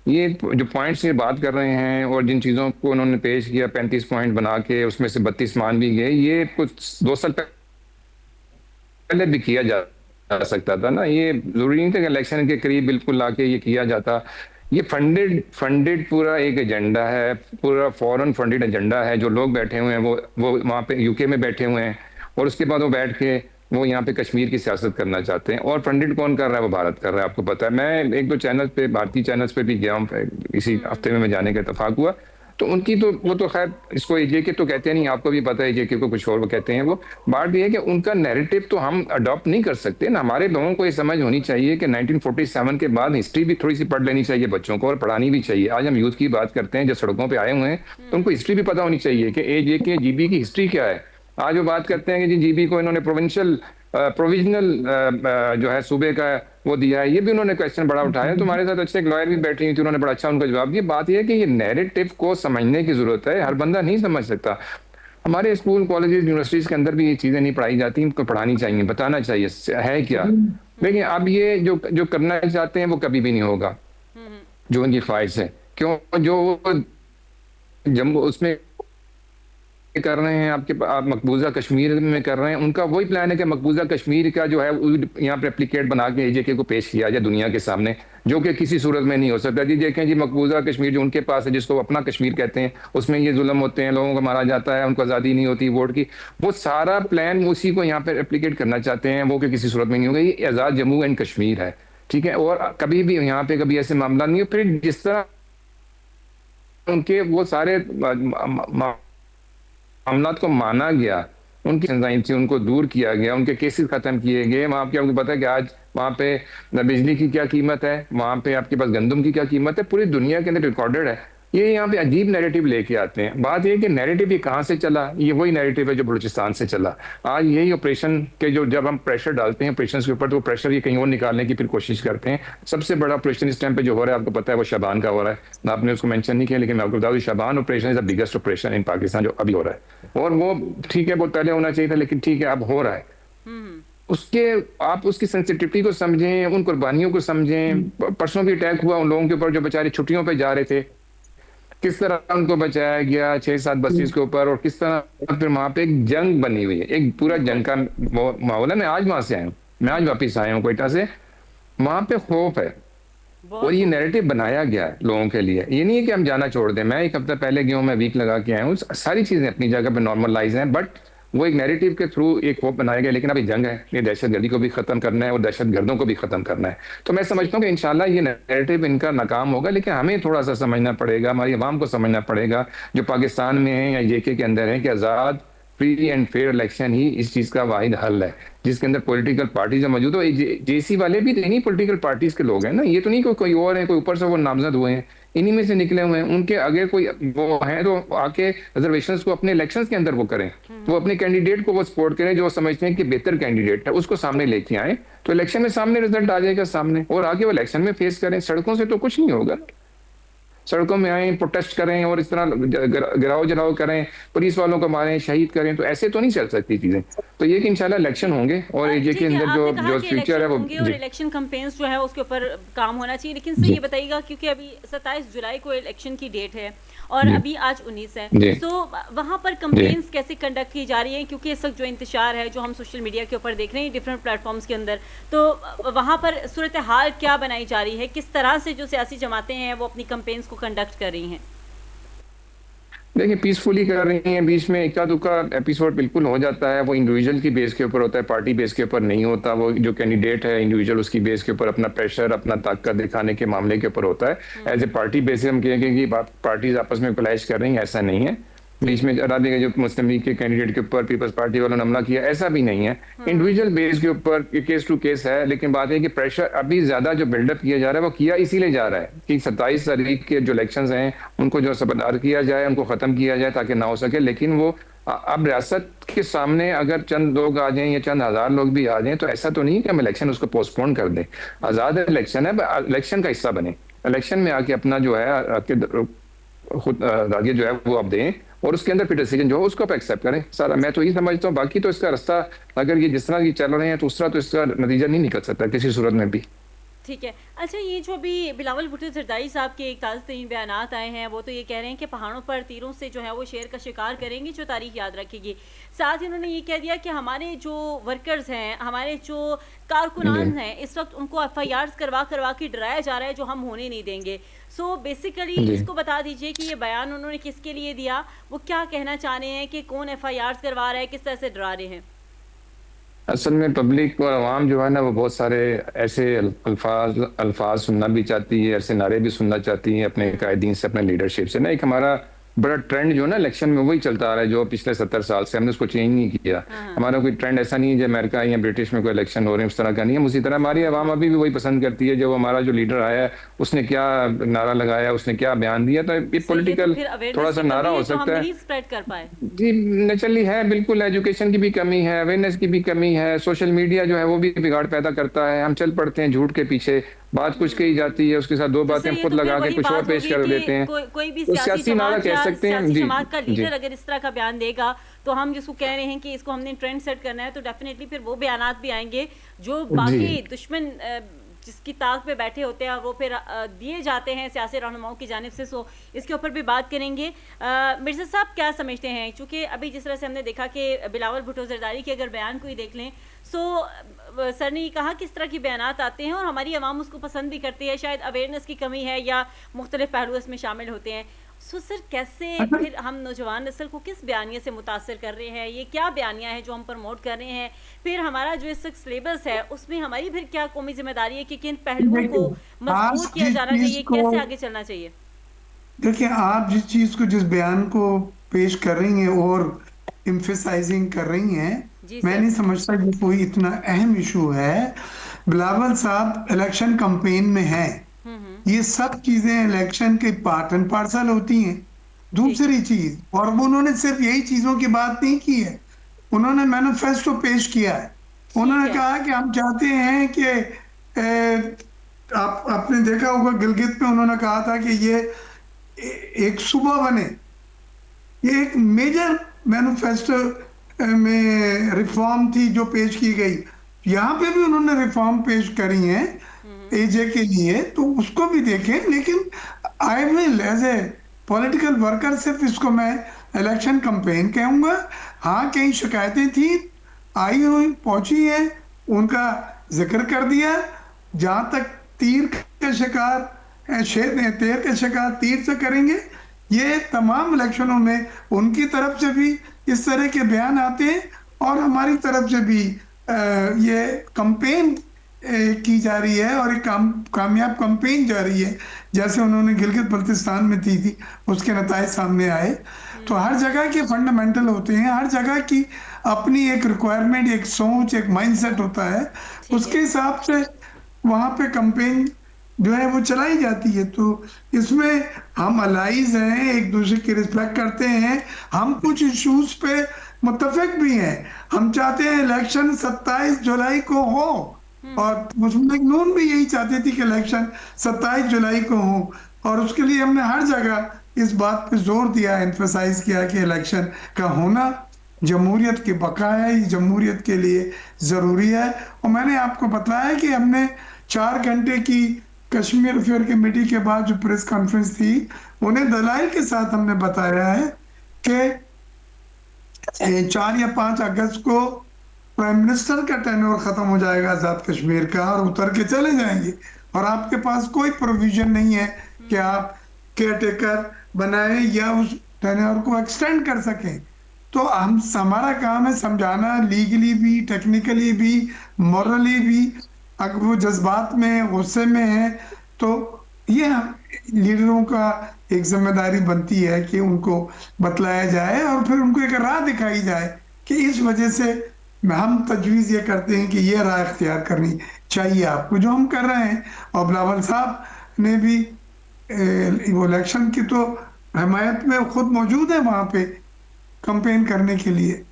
ये जो पॉइंट्स ये बात कर रहे हैं और जिन चीज़ों को उन्होंने पेश किया, 35 पॉइंट बना के उसमें से 32 मान भी गए, ये कुछ 2 साल पहले भी किया जा सकता था ना। ये जरूरी नहीं था कि इलेक्शन के करीब बिल्कुल लाके ये किया जाता। ये फंडेड पूरा एक एजेंडा है, पूरा फॉरेन फंडेड एजेंडा है। जो लोग बैठे हुए हैं वो वहाँ पे यूके में बैठे हुए हैं, और उसके बाद वो बैठ के वो यहाँ पे कश्मीर की सियासत करना चाहते हैं। और फंडेड कौन कर रहा है? वो भारत कर रहा है। आपको पता है, मैं 1-2 चैनल पे, भारतीय चैनल्स पे भी गया हूँ, इसी हफ्ते में मैं जाने का इत्तेफाक हुआ। तो उनकी तो वो तो खैर इसको जेके तो कहते नहीं, आपको भी पता है जेके को कुछ और वो कहते हैं। वो बात ये है कि उनका नैरेटिव तो हम अडॉप्ट नहीं कर सकते ना। हमारे लोगों को ये समझ होनी चाहिए कि 1947 के बाद हिस्ट्री भी थोड़ी सी पढ़ लेनी चाहिए बच्चों को, और पढ़ानी भी चाहिए। आज हम यूथ की बात करते हैं जो सड़कों पे आए हुए हैं, तो उनको हिस्ट्री भी पता होनी चाहिए कि जेके जीबी की हिस्ट्री क्या है। आज वो बात करते हैं कि जी जीबी को इन्होंने प्रोविजनल जो है सूबे का वो दिया है, ये भी उन्होंने क्वेश्चन बड़ा उठाया। तुम्हारे साथ अच्छे एक लॉयर भी बैठी हुई थी, उन्होंने बड़ा अच्छा उनका जवाब दिया। बात यह है कि ये नैरेटिव को समझने की जरूरत है, हर बंदा नहीं समझ सकता। हमारे स्कूल, कॉलेजेस, यूनिवर्सिटीज के अंदर भी ये चीजें नहीं पढ़ाई जाती, इनको पढ़ानी चाहिए, बताना चाहिए है क्या। लेकिन अब ये जो जो करना चाहते हैं वो कभी भी नहीं होगा, जो उनकी ख्वाहिश है क्यों जो वो जम्मू उसमें कर रहे हैं, आप मकबूजा कश्मीर में कर रहे हैं, उनका वही प्लान है कि मकबूजा कश्मीर का जो है यहाँ पे रेप्लिकेट बना के एजेके को पेश किया जाए दुनिया के सामने, जो कि किसी सूरत में नहीं हो सकता। जी देखें जी, मकबूजा कश्मीर जो उनके पास है, जिसको अपना कश्मीर कहते हैं, उसमें ये जुल्म होते हैं, लोगों को मारा जाता है, उनको आज़ादी नहीं होती वोट की, वो सारा प्लान उसी को यहाँ पे रेप्लिकेट करना चाहते हैं वो, कि किसी सूरत में नहीं होगा। ये आज़ाद जम्मू एंड कश्मीर है, ठीक है। और कभी भी यहाँ पे कभी ऐसे मामला नहीं है। फिर जिस तरह उनके वो सारे मामलात को माना गया, उनकी एंजाइम थी, उनको दूर किया गया, उनके केसेस खत्म किए गए। वहां पे आपको पता है कि आज वहां पे बिजली की क्या कीमत है, वहां पे आपके पास गंदम की क्या कीमत है, पूरी दुनिया के अंदर रिकॉर्डेड है। ये यहाँ पे अजीब नैरेटिव लेके आते हैं। बात ये कि नैरेटिव ये कहाँ से चला, ये वही नैरेटिव है जो बलूचिस्तान से चला। आज यही ऑपरेशन के जो जब हम प्रेशर डालते हैं ऑपरेशन के ऊपर, तो प्रेशर ये कहीं और निकालने की फिर कोशिश करते हैं। सबसे बड़ा ऑपरेशन इस टाइम पे जो हो रहा है, आपको पता है, वो शबान का हो रहा है। आपने उसको मेंशन नहीं किया, लेकिन मैं आपको बता दूं, Shaban operation is the biggest operation in Pakistan जो अभी हो रहा है। और वो ठीक है, वो पहले होना चाहिए था, लेकिन ठीक है अब हो रहा है। उसके आप उसकी सेंसिटिविटी को समझें, उन कुर्बानियों को समझें। परसों भी अटैक हुआ उन लोगों के ऊपर जो बेचारे छुट्टियों पे जा रहे थे, किस तरह उनको बचाया गया 6-7 बसेस के ऊपर, और किस तरह फिर वहां पे एक जंग बनी हुई है, एक पूरा जंग का माहौल है। मैं आज वहां से आया हूँ, मैं आज वापिस आया हूँ कोयटा से। वहां पे खौफ है और ये नैरेटिव बनाया गया है लोगों के लिए। ये नहीं है कि हम जाना छोड़ दें। मैं एक हफ्ता पहले गया हूँ, मैं वीक लगा के आया हूँ, सारी चीजें अपनी जगह पे नॉर्मलाइज हैं, बट वो एक नैरेटिव के थ्रू एक होप बनाया गया। लेकिन अभी जंग है, ये दहशतगर्दी को भी खत्म करना है और दहशतगर्दों को भी खत्म करना है। तो मैं समझता हूँ कि इंशाल्लाह ये नैरेटिव इनका नाकाम होगा, लेकिन हमें थोड़ा सा समझना पड़ेगा, हमारी आवाम को समझना पड़ेगा जो पाकिस्तान में है या जेके के अंदर है, कि आज़ाद फ्री एंड फेयर इलेक्शन ही इस चीज का वाहिद हल है, जिसके अंदर पॉलिटिकल पार्टीज मौजूद हो। जेसी वाले भी नहीं पॉलिटिकल पार्टीज के लोग हैं ना, ये तो नहीं कोई और है, कोई ऊपर से वो नामजद हुए हैं, इन्हीं में से निकले हुए हैं। उनके अगर कोई वो है तो आके रिजर्वेशंस को अपने इलेक्शंस के अंदर वो करें, वो अपने कैंडिडेट को वो सपोर्ट करें जो समझते हैं कि बेहतर कैंडिडेट है, उसको सामने लेके आए, तो इलेक्शन में सामने रिजल्ट आ जाएगा सामने, और आगे वो इलेक्शन में फेस करें। सड़कों से तो कुछ नहीं होगा, सड़कों में आए, प्रोटेस्ट करें और इस तरह गिराओ जलाओ करें, पुलिस वालों को मारें, शहीद करें, तो ऐसे तो नहीं चल सकती चीजें। तो ये कि इंशाल्लाह इलेक्शन होंगे और एजे के अंदर जो फ्यूचर है वो और इलेक्शन कैंपेन्स जो है उसके ऊपर काम होना चाहिए। लेकिन सर ये बताइएगा, क्योंकि अभी 27 जुलाई को इलेक्शन की डेट है और अभी आज 19 है, तो वहाँ पर कैंपेन्स कैसे कंडक्ट की जा रही है? क्योंकि इस वक्त जो इंतशार है जो हम सोशल मीडिया के ऊपर देख रहे हैं डिफरेंट प्लेटफॉर्म्स के अंदर, तो वहाँ पर सूरत हाल क्या बनाई जा रही है? किस तरह से जो सियासी जमातें हैं वो अपनी कैंपेन्स को कंडक्ट कर रही हैं? देखिए, पीसफुली कर रही हैं। बीच में इक्का दुक्का एपिसोड बिल्कुल हो जाता है, वो इंडिविजुअल की बेस के ऊपर होता है, पार्टी बेस के ऊपर नहीं होता। वो जो कैंडिडेट है इंडिविजुअल, उसकी बेस के ऊपर अपना प्रेशर, अपना ताकत दिखाने के मामले के ऊपर होता है। एज ए पार्टी बेस हम कहेंगे कि पार्टीज आपस में क्लैश कर रही हैं, ऐसा नहीं है। बीच में अरादी के जो मुस्लिम लीग के कैंडिडेट के ऊपर पीपल्स पार्टी वालों ने हमला किया, ऐसा भी नहीं है। इंडिविजुअल बेस के ऊपर केस टू केस है। लेकिन बात है कि प्रेशर अभी ज्यादा जो बिल्डअप किया जा रहा है वो किया इसीलिए जा रहा है कि 27 तारीख के जो इलेक्शंस हैं उनको जो सबदार किया जाए, उनको खत्म किया जाए ताकि ना हो सके। लेकिन वो अब रियासत के सामने अगर चंद लोग आ जाएं या चंद हजार लोग भी आ जाएं, तो ऐसा तो नहीं कि हम इलेक्शन उसको पोस्टपोन कर दें। आजाद इलेक्शन है, इलेक्शन का हिस्सा बने, इलेक्शन में आके अपना जो है खुद आगे जो है वो आप दें, और उसके अंदर फिर डिसीजन जो है उसको आप एक्सेप्ट करें सारा। मैं तो यही समझता हूँ। बाकी तो इसका रास्ता अगर ये जिस तरह की चल रहे हैं तो उस तरह तो इसका नतीजा नहीं निकल सकता किसी सूरत में भी। ठीक है। अच्छा, ये जो अभी बिलावल भुट्टो जरदारी साहब के एक ताज़ा तरीन बयानात आए हैं, वो तो ये कह रहे हैं कि पहाड़ों पर तीरों से जो है वो शेर का शिकार करेंगे जो तारीख याद रखेगी। साथ ही उन्होंने ये कह दिया कि हमारे जो वर्कर्स हैं, हमारे जो कारकुनान हैं, इस वक्त उनको FIRs करवा के डराया जा रहा है जो हम होने नहीं देंगे। सो बेसिकली इसको बता दीजिए कि ये बयान उन्होंने किसके लिए दिया, वो क्या कहना चाह रहे हैं, कि कौन FIRs करवा रहा है, किस तरह से डरा रहे हैं? असल में पब्लिक और आवाम जो है ना, वो बहुत सारे ऐसे अल्फाज सुनना भी चाहती है, ऐसे नारे भी सुनना चाहती है अपने कायदीन से, अपने लीडरशिप से ना। एक हमारा बड़ा ट्रेंड जो है ना इलेक्शन में वही चलता आ रहा है जो पिछले 70 साल से, हमने उसको चेंज नहीं किया। हमारा कोई ट्रेंड ऐसा नहीं है जो अमेरिका या ब्रिटिश में कोई इलेक्शन हो रहे हैं उस तरह का नहीं है। उसी तरह हमारी आवाम अभी भी वही पसंद करती है जो हमारा जो लीडर आया है उसने क्या नारा लगाया, उसने क्या बयान दिया। तो ये पॉलिटिकल थोड़ा सा नारा हो सकता है जी, नेचुरली है, बिल्कुल। एजुकेशन की भी कमी है, अवेयरनेस की भी कमी है, सोशल मीडिया जो है वो भी बिगाड़ पैदा करता है। हम चल पड़ते हैं झूठ के पीछे, बात कुछ कही जाती है, उसके साथ दो बातें खुद लगा के कुछ और पेश कर देते हैं। कोई भी सियासी नारा कह सकते हैं जी। समाज का लीडर अगर इस तरह का बयान देगा तो हम जिसको कह रहे हैं कि इसको हमने ट्रेंड सेट करना है, तो डेफिनेटली फिर वो बयानात भी आएंगे जो बाकी दुश्मन जिसकी ताक पे बैठे होते हैं वो फिर दिए जाते हैं सियासी रहनुमाओं की जानिब से। सो इसके ऊपर भी बात करेंगे। मिर्ज़ा साहब क्या समझते हैं, चूँकि अभी जिस तरह से हमने देखा कि बिलावल भुट्टो ज़रदारी के अगर बयान को ही देख लें, सो सर ने कहा किस तरह के बयानात आते हैं और हमारी आवाम उसको पसंद भी करती है, शायद अवेयरनेस की कमी है या मुख्तलिफ पहलू इसमें शामिल होते हैं। सो सर कैसे फिर हम नौजवान नस्ल को किस बयानिया से मुतासर कर रहे हैं, ये क्या बयानिया है जो हम प्रमोट कर रहे हैं, फिर हमारा जो इस सिलेबस है उसमें हमारी फिर क्या कौमी जिम्मेदारी है कि किन पहलुओं को मजबूत किया जाना चाहिए, कैसे आगे चलना चाहिए? देखिए, आप जिस चीज को, जिस बयान को पेश कर रही हैं और एम्फेसाइजिंग कर रही हैं, मैं नहीं समझता कि कोई इतना अहम इशू है। बिलावल साहब इलेक्शन कैंपेन में हैं, ये सब चीजें इलेक्शन के पार्ट एंड पार्सल होती हैं। दूसरी चीज, और उन्होंने सिर्फ यही चीजों की बात नहीं की है, उन्होंने मैनिफेस्टो पेश किया है। उन्होंने कहा कि हम चाहते हैं कि आपने देखा होगा गिलगित में उन्होंने कहा था कि ये एक सूबा बने। ये एक मेजर मैनिफेस्टो में रिफॉर्म थी जो पेश की गई। यहाँ पे भी उन्होंने रिफॉर्म पेश करी हैं एजे के लिए, तो उसको भी देखें। लेकिन I will as a political worker सिर्फ इसको मैं इलेक्शन कैंपेन कहूंगा। हाँ, कई शिकायतें थी, आई हुई, पहुंची है, उनका जिक्र कर दिया। जहां तक तीर के शिकार तेर के शिकार तीर से करेंगे, ये तमाम इलेक्शनों में उनकी तरफ से भी इस तरह के बयान आते हैं और हमारी तरफ से भी ये कैंपेन की जा रही है और एक कामयाब कैंपेन जा रही है। जैसे उन्होंने गिलगित बल्तिस्तान में थी उसके नताइज सामने आए। तो हर जगह के फंडामेंटल होते हैं, हर जगह की अपनी एक रिक्वायरमेंट, एक सोच, एक माइंडसेट होता है, उसके हिसाब से वहां पे कैंपेन जो है वो चलाई जाती है। तो इसमें हम अलाइज हैं, एक दूसरे की रिस्पेक्ट करते हैं, हम कुछ इश्यूज पे मुत्तफिक भी हैं। हम चाहते हैं इलेक्शन 27 जुलाई को हो, और मुस्लिम लीग नून भी यही चाहती थी कि इलेक्शन 27 जुलाई को हो, और उसके लिए हमने हर जगह इस बात पे जोर दिया, एम्फसाइज किया कि इलेक्शन का होना जमहूरियत की बका है, ये जमहूरियत के लिए ज़रूरी है। और मैंने आपको बताया कि हमने 4 घंटे की कश्मीर अफेयर कमेटी के बाद जो प्रेस कॉन्फ्रेंस थी, उन्हें दलाइल के साथ हमने बताया है कि 4 या 5 अगस्त को प्राइम मिनिस्टर का टेन्योर खत्म हो जाएगा आजाद कश्मीर का, और उतर के चले जाएंगे, और आपके पास कोई प्रोविजन नहीं है कि आप केयरटेकर बनाए या उस टेन्योर को एक्सटेंड कर सकें। तो हमारा काम है समझाना, लीगली भी, टेक्निकली भी, मॉरली भी। अगर वो जज्बात में है, गुस्से में है, तो ये लीडरों का एक जिम्मेदारी बनती है कि उनको बतलाया जाए और फिर उनको एक राह दिखाई जाए कि इस वजह से हम तजवीज़ ये करते हैं कि ये राह इख्तियार करनी चाहिए आपको, जो हम कर रहे हैं। और बिलावल साहब ने भी वो इलेक्शन की तो हिमायत में खुद मौजूद है वहाँ पे कैंपेन करने के लिए।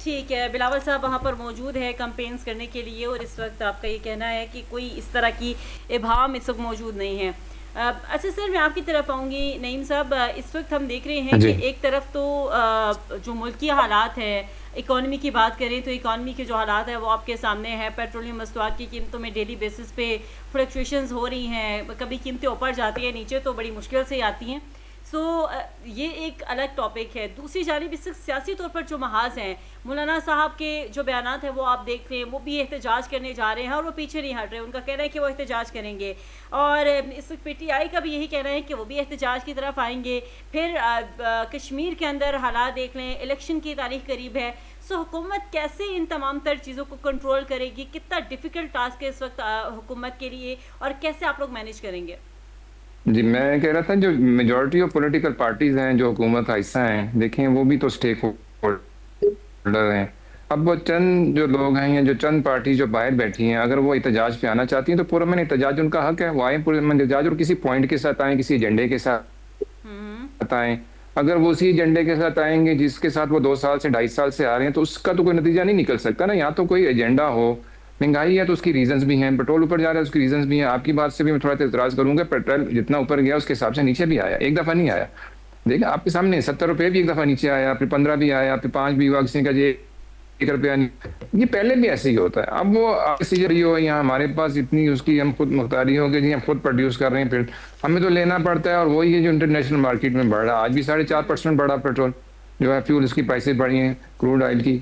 ठीक है, बिलावल साहब वहाँ पर मौजूद है कैंपेन्स करने के लिए, और इस वक्त आपका ये कहना है कि कोई इस तरह की इबाम इस वक्त मौजूद नहीं है। अच्छा सर, मैं आपकी तरफ आऊँगी। नईम साहब, इस वक्त हम देख रहे हैं कि एक तरफ तो जो मुल्की हालात है, इकॉनमी की बात करें तो इकॉनमी के जो हालात है वो आपके सामने है। पेट्रोलियम मस्तूआत की कीमतों में डेली बेसिस पे फ्लक्चुएशंस हो रही हैं, कभी कीमतें ऊपर जाती हैं, नीचे तो बड़ी मुश्किल से आती हैं। सो ये एक अलग टॉपिक है। दूसरी जानिब इस सियासी तौर पर जो महाज हैं, मौलाना साहब के जो बयानात हैं वो आप देख रहे हैं, वो भी एहतजाज करने जा रहे हैं और वो पीछे नहीं हट रहे। उनका कहना है कि वो एहतजाज करेंगे, और इस पीटीआई का भी यही कहना है कि वो भी एहतजाज की तरफ आएंगे। फिर कश्मीर के अंदर हालात देख लें, इलेक्शन की तारीख करीब है। सो हुकूमत कैसे इन तमाम तर चीज़ों को कंट्रोल करेगी? कितना डिफ़िकल्ट टास्क है इस वक्त हुकूमत के लिए, और कैसे आप लोग मैनेज करेंगे? जी, मैं कह रहा था जो मेजॉरिटी ऑफ पॉलिटिकल पार्टीज हैं जो हुकूमत का हिस्सा हैं, देखें वो भी तो स्टेक होल्डर हैं। अब वो चंद जो लोग हैं या जो चंद पार्टी जो बाहर बैठी हैं, अगर वो एहतजाज पे आना चाहती हैं तो पुरअमन एहतजाज उनका हक है, वो आए पुरअमन एहतजाज, और किसी पॉइंट के साथ आए, किसी एजेंडे के साथ आए। अगर वो उसी एजेंडे के साथ आएंगे जिसके साथ वो 2 साल से 2.5 साल से आ रहे हैं, तो उसका तो कोई नतीजा नहीं निकल सकता ना। यहाँ तो कोई एजेंडा हो, महंगाई है तो उसकी रीजंस भी हैं, पेट्रोल ऊपर जा रहा है उसकी रीजंस भी हैं। आपकी बात से भी मैं थोड़ा सा इतराज करूंगा, पेट्रोल जितना ऊपर गया उसके हिसाब से नीचे भी आया, एक दफा नहीं आया। देखिए आपके सामने 70 रुपये भी एक दफा नीचे आया, फिर 15 भी आया, फिर 5 भी हुआ, किसी का रुपया नहीं, ये पहले भी ऐसे ही होता है। अब वो ऐसी हो यहाँ हमारे पास इतनी उसकी हम खुद मुख्तारी हो गई, हम खुद प्रोड्यूस कर रहे हैं, फिर हमें तो लेना पड़ता है। और वही है जो इंटरनेशनल मार्केट में बढ़ रहा है, आज भी 4.5% बढ़ा पेट्रोल जो है, फ्यूल इसकी प्राइसेस बढ़ी हैं क्रूड ऑयल की,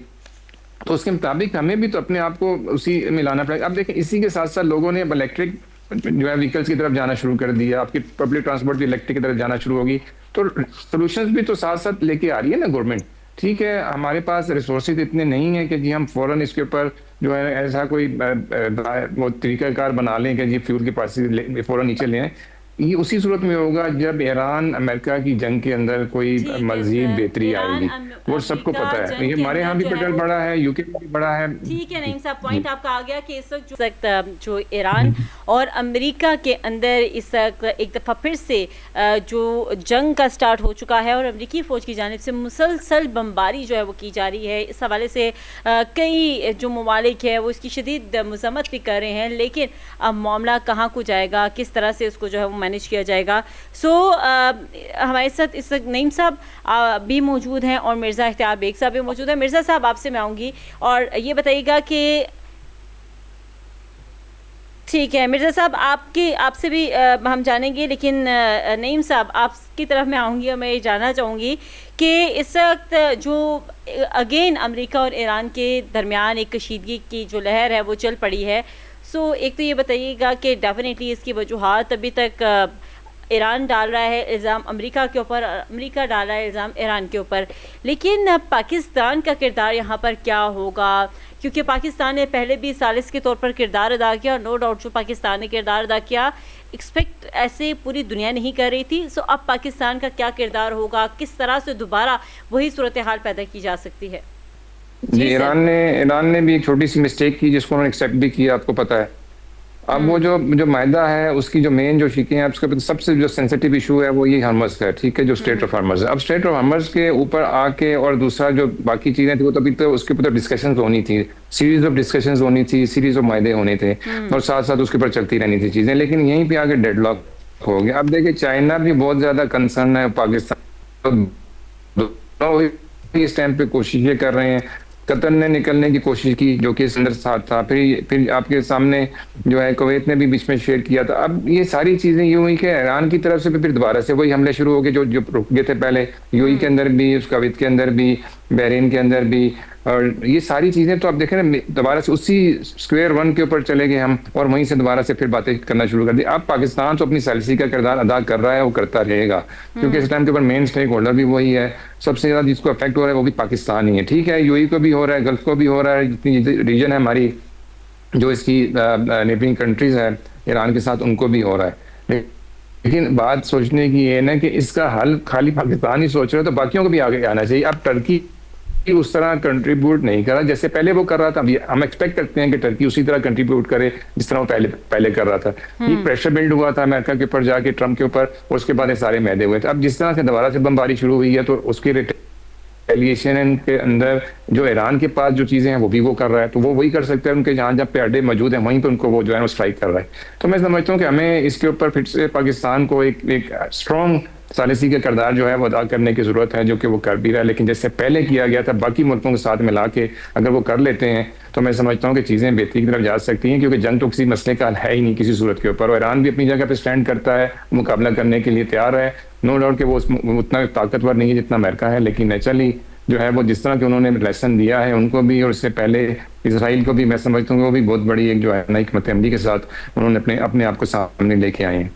तो उसके मुताबिक हमें भी तो अपने आप को उसी में लाना पड़ेगा। अब देखें इसी के साथ साथ लोगों ने अब इलेक्ट्रिक जो है व्हीकल्स की तरफ जाना शुरू कर दिया, आपकी पब्लिक ट्रांसपोर्ट भी इलेक्ट्रिक की तरफ जाना शुरू होगी, तो सोल्यूशंस भी तो साथ साथ लेके आ रही है ना गवर्नमेंट। ठीक है, हमारे पास रिसोर्सेज इतने नहीं है कि जी हम फौरन इसके ऊपर जो है ऐसा कोई वो तरीकाकार बना लें कि जी फ्यूल के प्राइसेस फौरन नीचे ले आएं। ये उसी सूरत में होगा जब ईरान अमेरिका की जंग के अंदर कोई मजीद बेहतरी आएगी, वो सबको पता है। ये हमारे यहाँ भी पेट्रोल बढ़ा है, यूके में भी बढ़ा है। ठीक है, नईम साहब पॉइंट आपका आ गया कि इस वक्त जो ईरान और अमेरिका के अंदर इस वक्त एक दफ़ा फिर से जो जंग का स्टार्ट हो चुका है और अमेरिकी फ़ौज की जानिब से मुसलसल बमबारी जो है वो की जा रही है। इस हवाले से कई जो ममालिक है वो इसकी शदीद मज़म्मत भी कर रहे हैं, लेकिन अब मामला कहाँ को जाएगा, किस तरह से उसको जो है वो मैनेज किया जाएगा। सो हमारे साथ इस वक्त नईम साहब भी मौजूद हैं और मिर्ज़ा इख्तियार बेग साहब भी मौजूद हैं। मिर्ज़ा साहब आपसे मैं आऊँगी और ये बताइएगा कि ठीक है मिर्ज़ा साहब आपसे भी हम जानेंगे, लेकिन नईम साहब आपकी तरफ मैं आऊँगी और मैं ये जानना चाहूँगी कि इस वक्त जो अगेन अमेरिका और ईरान के दरमियान एक कशीदगी की जो लहर है वो चल पड़ी है। सो एक तो ये बताइएगा कि डेफिनेटली इसकी वजूहात अभी तक ईरान डाल रहा है इल्ज़ाम अमेरिका के ऊपर, अमेरिका डाल रहा है इल्ज़ाम ईरान के ऊपर, लेकिन पाकिस्तान का किरदार यहाँ पर क्या होगा? क्योंकि पाकिस्तान ने पहले भी सालिस के तौर पर किरदार अदा किया और नो डाउट जो पाकिस्तान ने किरदार अदा किया एक्सपेक्ट ऐसे पूरी दुनिया नहीं कर रही थी। सो अब पाकिस्तान का क्या किरदार होगा, किस तरह से दोबारा वही सूरत हाल पैदा की जा सकती है? जी, ईरान ने भी एक छोटी सी मिस्टेक की जिसको उन्होंने एक्सेप्ट भी किया, आपको पता है। अब वो जो मायदा है उसकी जो मेन जो शिकें हैं, उसके सबसे जो सेंसिटिव इशू है वो ये हर्मस है, ठीक है, जो स्ट्रेट ऑफ हर्मस है। अब स्ट्रेट ऑफ हर्मस के ऊपर आके और दूसरा जो बाकी चीजें थी वो तो अभी तो उसके ऊपर डिस्कशंस होनी थी, सीरीज ऑफ डिस्कशंस होनी थी, सीरीज ऑफ मायदे होने थे और साथ साथ उसके ऊपर चलती रहनी थी चीजें, लेकिन यहीं पे आगे डेडलॉक हो गया। अब देखिए चाइना भी बहुत ज्यादा कंसर्न है, पाकिस्तान इस टाइम पे कोशिशें कर रहे हैं। कतर ने निकलने की कोशिश की जो कि इस अंदर साथ था, फिर आपके सामने जो है कुवैत ने भी बीच में शेयर किया था। अब ये सारी चीजें ये हुई कि ईरान की तरफ से फिर दोबारा से वही हमले शुरू हो गए जो रुक गए थे पहले, यूएई के अंदर भी, कुवैत के अंदर भी, बहरीन के अंदर भी, और ये सारी चीजें तो आप देखें ना दोबारा से उसी स्क्वायर वन के ऊपर चले गए हम और वहीं से दोबारा से फिर बातें करना शुरू कर दी। अब पाकिस्तान तो अपनी सैलसी का किरदार अदा कर रहा है, वो करता रहेगा, क्योंकि इस टाइम के ऊपर मेन स्टेक होल्डर भी वही है, सबसे ज्यादा जिसको अफेक्ट हो रहा है वो भी पाकिस्तान ही है। ठीक है, यूएई को भी हो रहा है, गल्फ को भी हो रहा है, जितनी रीजन है हमारी जो इसकी नेबरिंग कंट्रीज है ईरान के साथ, उनको भी हो रहा है। लेकिन बात सोचने की ये ना कि इसका हल खाली पाकिस्तान ही सोच रहा है, तो बाकियों को भी आगे आना चाहिए। अब टर्की उस तरह कंट्रीब्यूट नहीं करा जैसे पहले वो कर रहा था, हम एक्सपेक्ट करते हैं कि टर्की उसी तरह कंट्रीब्यूट करे जिस तरह वो पहले कर रहा था। ये प्रेशर बिल्ड हुआ था अमेरिका के ऊपर जाके, ट्रम्प के ऊपर, और उसके बाद ये सारे मैदे हुए थे। अब जिस तरह से दोबारा से बमबारी शुरू हुई है तो उसकी रिटेलिएशन के अंदर जो ईरान के पास जो चीजें हैं वो भी वो कर रहा है, तो वो वही कर सकते हैं, उनके जहाँ जहाँ पे अड्डे मौजूद हैं वहीं पे उनको वो जो है वो स्ट्राइक कर रहा है। तो मैं समझता हूँ कि हमें इसके ऊपर फिर से पाकिस्तान को एक स्ट्रॉन्ग सालिसी का किरदार जो है वो अदा करने की जरूरत है, जो कि वो कर भी रहा है। लेकिन जैसे पहले किया गया था बाकी मुल्कों के साथ मिला के अगर वो कर लेते हैं तो मैं समझता हूँ कि चीजें बेहतरी की तरफ जा सकती हैं, क्योंकि जंग तो किसी मसले का है ही नहीं किसी सूरत के ऊपर, और ईरान भी अपनी जगह पे स्टैंड करता है, मुकाबला करने के लिए तैयार है। नो डाउट कि वो उतना ताकतवर नहीं है जितना अमेरिका है, लेकिन नेचुरली जो है वो जिस तरह के उन्होंने लेसन दिया है उनको भी, और इससे पहले इसराइल को भी, मैं समझता हूँ वो भी बहुत बड़ी एक जो है ना हिकमत अमली के साथ उन्होंने अपने आप को सामने लेके आए हैं।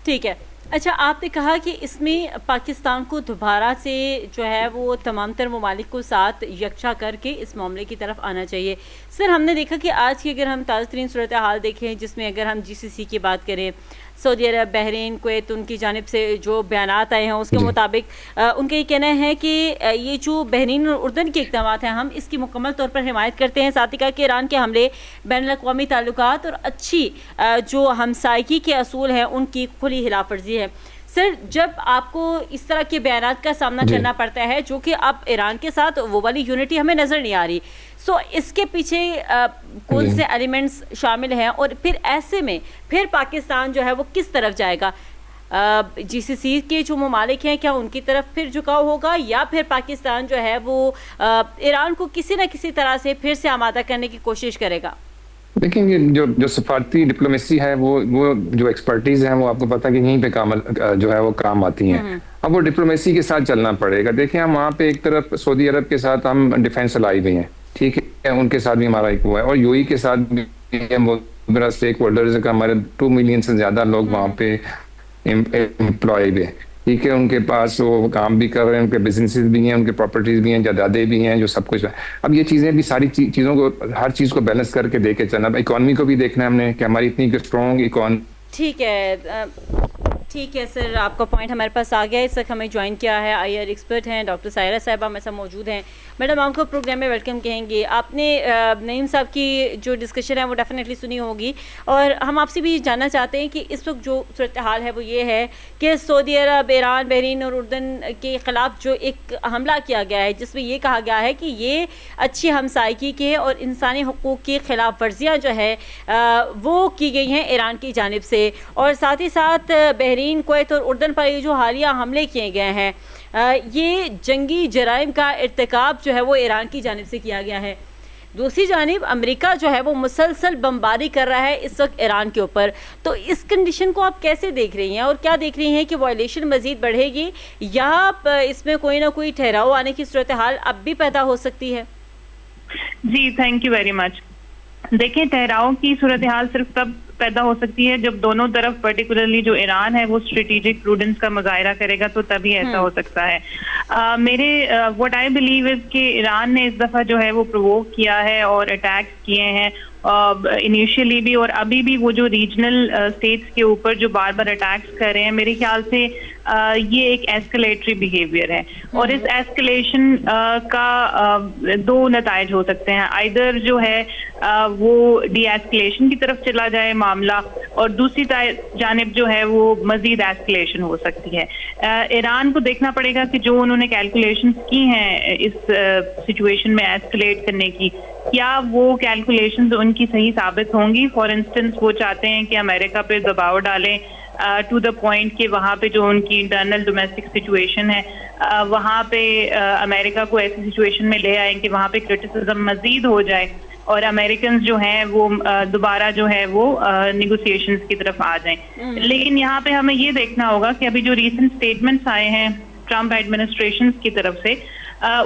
ठीक है, अच्छा आपने कहा कि इसमें पाकिस्तान को दोबारा से जो है वो तमाम तर ममालिक को साथ यकजा करके इस मामले की तरफ आना चाहिए। सर हमने देखा कि आज की अगर हम ताज़ा तरीन सूरत हाल देखें, जिसमें अगर हम GCC की बात करें, सऊदी अरब, बहरीन, कुवैत, उनकी जानिब से जो बयानात आए हैं उसके मुताबिक उनका ये कहना है कि ये जो बहरीन और उर्दन के इक़दाम हैं हम इसकी मुकम्मल तौर पर हिमायत करते हैं। साथ ही कहा कि ईरान के हमले बैनुल-अक़वामी ताल्लुकात और अच्छी जो हमसायगी के असूल हैं उनकी खुली खिलाफवर्जी है। सर जब आपको इस तरह के बयानात का सामना करना पड़ता है जो कि अब ईरान के साथ वो वाली यूनिटी हमें नज़र नहीं आ रही, सो इसके पीछे कौन से एलिमेंट्स शामिल हैं और फिर ऐसे में फिर पाकिस्तान जो है वो किस तरफ जाएगा? जीसीसी के जो ममालिक हैं क्या उनकी तरफ फिर झुकाव होगा, या फिर पाकिस्तान जो है वो ईरान को किसी न किसी तरह से फिर से आमादा करने की कोशिश करेगा? देखेंगे जो सफारती डिप्लोमेसी है वो जो एक्सपर्टीज है वो आपको पता है कि यहीं पे काम जो है वो काम आती हैं। अब वो डिप्लोमेसी के साथ चलना पड़ेगा। देखिए हम वहाँ पे एक तरफ सऊदी अरब के साथ हम डिफेंस अलाई भी हैं, ठीक है, उनके साथ भी हमारा एक हुआ है, और यूएई के साथ भी मेरा स्टेक होल्डर्स का हमारे 2 मिलियन से ज्यादा लोग वहाँ पे एम्प्लॉयड है, ठीक है, उनके पास वो काम भी कर रहे हैं, उनके बिजनेसेस भी हैं, उनके प्रॉपर्टीज भी हैं, जायदादें भी हैं, जो सब कुछ है। अब ये चीजें भी सारी चीजों को हर चीज को बैलेंस करके देके चलना। इकोनॉमी को भी देखना है हमने कि हमारी इतनी स्ट्रॉन्ग इकोनॉमी। ठीक है सर, आपका पॉइंट हमारे पास आ गया है। इस वक्त हमें ज्वाइन किया है आईआर एक्सपर्ट हैं डॉक्टर सायरा साहिबा हमारे साथ मौजूद हैं। मैडम आपको प्रोग्राम में वेलकम कहेंगे। आपने नईम साहब की जो डिस्कशन है वो डेफिनेटली सुनी होगी, और हम आपसे भी जानना चाहते हैं कि इस वक्त जो सूरत हाल है वो ये है कि सऊदी अरब, ईरान, बहरीन और उर्दन के ख़िलाफ़ जो एक हमला किया गया है जिसमें ये कहा गया है कि ये अच्छी हमसायगी के और इंसानी हकूक़ की खिलाफ वर्जियाँ जो है वो की गई हैं ईरान की जानिब से, और साथ ही साथ बहरीन, कुवैत और उर्दन पर ये जो हालिया हमले किए गए हैं ये जंगी जराइम का इर्तिकाब जो है वो ईरान की जानिब से किया गया है। दूसरी जानिब अमेरिका जो है वो मुसलसल बमबारी कर रहा है इस वक्त ईरान के ऊपर। तो इस कंडीशन को आप कैसे देख रही हैं, और क्या देख रही हैं कि वायलेशन मज़ीद बढ़ेगी या इसमें कोई ना कोई ठहराव आने की सूरत हाल अब भी पैदा हो सकती है? जी, थैंक यू वेरी मच। देखिए, ठहराव की सूरत हाल सिर्फ तब पैदा हो सकती है जब दोनों तरफ, पर्टिकुलरली जो ईरान है वो स्ट्रेटेजिक प्रूडेंस का मुजाहिरा करेगा, तो तभी ऐसा हो सकता है। मेरे व्हाट आई बिलीव इज कि ईरान ने इस दफा जो है वो प्रोवोक किया है और अटैक्स किए हैं इनिशियली भी, और अभी भी वो जो रीजनल स्टेट्स के ऊपर जो बार बार अटैक्स कर रहे हैं, मेरे ख्याल से ये एक एस्केलेटरी बिहेवियर है। और इस एस्केलेशन का दो नताइज हो सकते हैं। आइदर जो है वो डी एस्केलेशन की तरफ चला जाए मामला, और दूसरी जानिब जो है वो मजीद एस्केलेशन हो सकती है। ईरान को देखना पड़ेगा कि जो उन्होंने कैलकुलेशन की हैं इस सिचुएशन में एस्केलेट करने की, क्या वो कैलकुलेशंस उनकी सही साबित होंगी। फॉर इंस्टेंस वो चाहते हैं कि अमेरिका पे दबाव डालें टू द पॉइंट कि वहाँ पे जो उनकी इंटरनल डोमेस्टिक सिचुएशन है वहाँ पे अमेरिका को ऐसी सिचुएशन में ले आए कि वहाँ पे क्रिटिसिज्म मजीद हो जाए और अमेरिकन जो हैं वो दोबारा जो है वो निगोसिएशंस की तरफ आ जाएं। लेकिन यहाँ पे हमें ये देखना होगा कि अभी जो रीसेंट स्टेटमेंट्स आए हैं ट्रम्प एडमिनिस्ट्रेशन की तरफ से,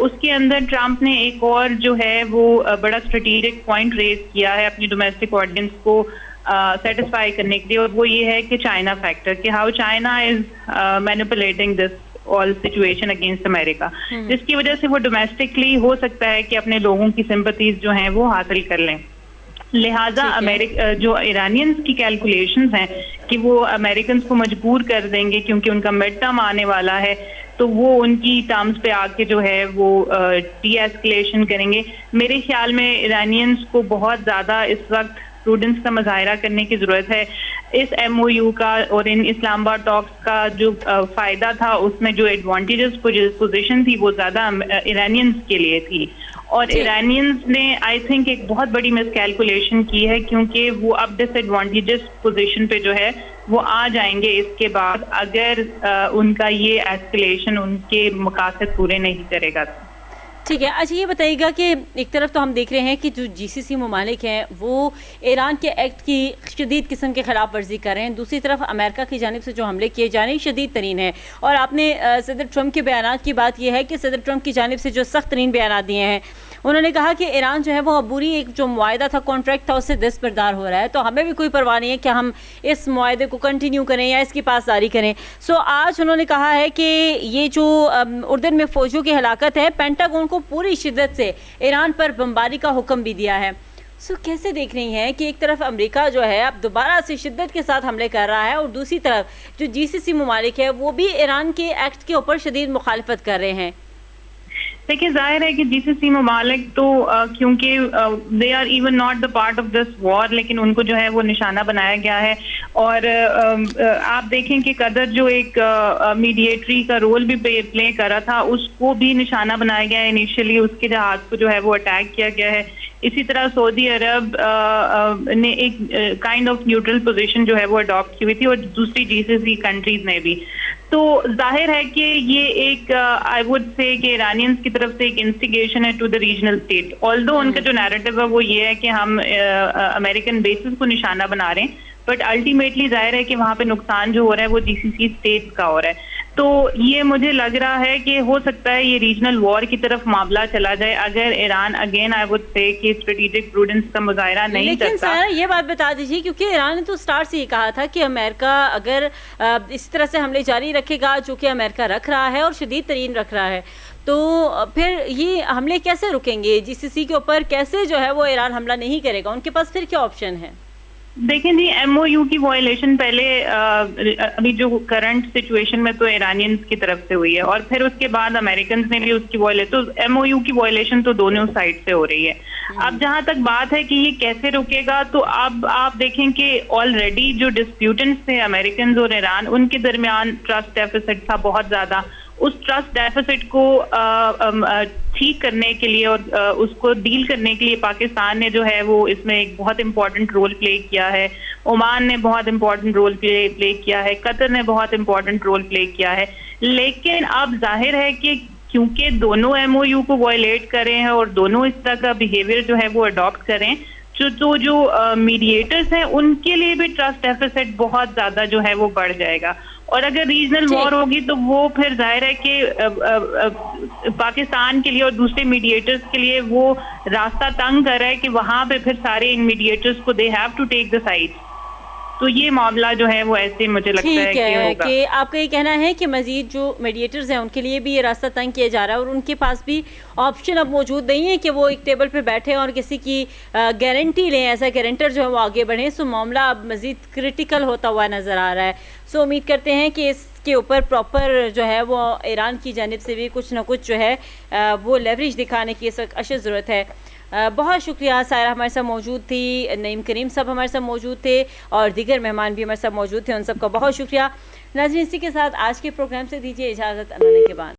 उसके अंदर ट्रम्प ने एक और जो है वो बड़ा स्ट्रेटेजिक पॉइंट रेज किया है अपनी डोमेस्टिक ऑडियंस को सेटिस्फाई करने के लिए, और वो ये है कि चाइना फैक्टर, कि how China is manipulating this all situation against America, जिसकी वजह से वो डोमेस्टिकली हो सकता है कि अपने लोगों की सिंपैथीज जो हैं वो हासिल कर लें। लिहाजा अमेरिका जो ईरानियंस की कैलकुलेशंस हैं कि वो अमेरिकन को मजबूर कर देंगे क्योंकि उनका मिड टर्म आने वाला है, तो वो उनकी टर्म्स पे आके जो है वो डी एस्केलेशन करेंगे। मेरे ख्याल में ईरानियंस को बहुत ज़्यादा इस वक्त प्रूडेंस का मुजाहिरा करने की ज़रूरत है। इस MOU का और इन इस्लामाबाद टॉक्स का जो फ़ायदा था, उसमें जो एडवांटेजेस पोजीशन थी वो ज़्यादा ईरानियंस के लिए थी, और ईरानियंस ने आई थिंक एक बहुत बड़ी मिसकैलकुलेशन की है, क्योंकि वो अब डिसएडवांटेजेस पोजीशन पे जो है वो आ जाएंगे इसके बाद, अगर उनका ये एस्केलेशन उनके मकासद पूरे नहीं करेगा। ठीक है, अच्छा ये बताइएगा कि एक तरफ तो हम देख रहे हैं कि जो GCC ममालिक हैं वो ईरान के एक्ट की शदीद किस्म के ख़िलाफ़ वर्जी कर रहे हैं, दूसरी तरफ अमेरिका की जानिब से जो हमले किए जा रहे हैं शदीद तरीन है। और आपने सदर ट्रम्प के बयान की बात यह है कि सदर ट्रम्प की जानिब से जो सख्त तरीन बयान दिए हैं, उन्होंने कहा कि ईरान जो है वो अबूरी एक जो मुआहदा था, कॉन्ट्रैक्ट था, उससे दस्तबरदार हो रहा है, तो हमें भी कोई परवाह नहीं है कि हम इस मुआहदे को कंटिन्यू करें या इसकी पासदारी करें। सो आज उन्होंने कहा है कि ये जो उर्दन में फ़ौजियों की हलाकत है, पेंटागन को पूरी शिद्दत से ईरान पर बमबारी का हुक्म भी दिया है। सो कैसे देख रही हैं कि एक तरफ अमेरिका जो है अब दोबारा से शिद्दत के साथ हमले कर रहा है, और दूसरी तरफ जो GCC ममालिक है वो भी ईरान के एक्ट के ऊपर शदीद मुखालफत कर रहे हैं? देखिए, जाहिर है कि GCC ममालिक तो क्योंकि they are even not the part of this war, लेकिन उनको जो है वो निशाना बनाया गया है। और आप देखें कि कतर जो एक मीडिएटरी का रोल भी प्ले कर रहा था, उसको भी निशाना बनाया गया है। इनिशियली उसके जहाज को जो है वो अटैक किया गया है, इसी तरह सऊदी अरब ने एक काइंड ऑफ न्यूट्रल पोजीशन जो है वो अडॉप्ट की हुई थी, और दूसरी जीसीसी कंट्रीज ने भी। तो जाहिर है कि ये एक आई वुड से कि ईरानियंस की तरफ से एक इंस्टिगेशन है to the regional state. Although उनका जो नैरेटिव है वो ये है कि हम अमेरिकन बेसिस को निशाना बना रहे हैं, बट अल्टीमेटली जाहिर है कि वहाँ पे नुकसान जो हो रहा है वो जीसीसी स्टेट्स का हो रहा है। तो ये मुझे लग रहा है कि हो सकता है ये रीजनल वॉर की तरफ मामला चला जाए अगर Iran again I would say कि स्ट्रेटेजिक प्रूडेंस का मुजाहरा नहीं लेकिन करता। सारा ये बात बता दीजिए, क्योंकि ईरान ने तो स्टार्ट से ये कहा था कि अमेरिका अगर इस तरह से हमले जारी रखेगा, जो कि अमेरिका रख रहा है और शदीद तरीन रख रहा है, तो फिर ये हमले कैसे रुकेंगे जीसीसी के ऊपर? कैसे जो है वो ईरान हमला नहीं करेगा? उनके पास फिर क्या ऑप्शन है? देखें जी, एमओयू की वायलेशन पहले अभी जो करंट सिचुएशन में तो ईरानियंस की तरफ से हुई है, और फिर उसके बाद अमेरिकन ने भी उसकी वायलेशन, तो एमओयू की वायलेशन तो दोनों साइड से हो रही है। अब जहां तक बात है कि ये कैसे रुकेगा, तो अब आप देखें कि ऑलरेडी जो डिस्प्यूटेंट्स थे अमेरिकन और ईरान, उनके दरमियान ट्रस्ट डेफिसिट था बहुत ज्यादा। उस ट्रस्ट डेफिसिट को ठीक करने के लिए और उसको डील करने के लिए पाकिस्तान ने जो है वो इसमें एक बहुत इंपॉर्टेंट रोल प्ले किया है, ओमान ने बहुत इंपॉर्टेंट रोल प्ले किया है, कतर ने बहुत इंपॉर्टेंट रोल प्ले किया है। लेकिन अब जाहिर है कि क्योंकि दोनों एमओयू को वायलेट करें हैं और दोनों इस तरह का बिहेवियर जो है वो अडॉप्ट करें, जो मीडिएटर्स हैं उनके लिए भी ट्रस्ट डेफिसिट बहुत ज्यादा जो है वो बढ़ जाएगा। और अगर रीजनल वॉर होगी तो वो फिर जाहिर है कि पाकिस्तान के लिए और दूसरे मीडिएटर्स के लिए वो रास्ता तंग कर रहा है कि वहां पे फिर सारे इन मीडिएटर्स को they have to take the side. तो ये मामला जो है वो ऐसे मुझे लगता है कि होगा। कि आपका ये कहना है कि मजीद जो मीडिएटर्स हैं उनके लिए भी ये रास्ता तंग किया जा रहा है और उनके पास भी ऑप्शन अब मौजूद नहीं है कि वो एक टेबल पे बैठे और किसी की गारंटी लें, ऐसा गारंटर जो है वो आगे बढ़े। सो मामला अब मजीद क्रिटिकल होता हुआ नज़र आ रहा है। सो उम्मीद करते हैं कि इसके ऊपर प्रॉपर जो है वो ईरान की जानिब से भी कुछ ना कुछ जो है वो लेवरेज दिखाने की अशद ज़रूरत है। बहुत शुक्रिया, सायरा हमारे साथ मौजूद थी, नईम करीम साहब हमारे साथ मौजूद थे और दीगर मेहमान भी हमारे साथ मौजूद थे, उन सबका बहुत शुक्रिया। नाज़रीन, इसी के साथ आज के प्रोग्राम से दीजिए इजाज़त, आने के बाद।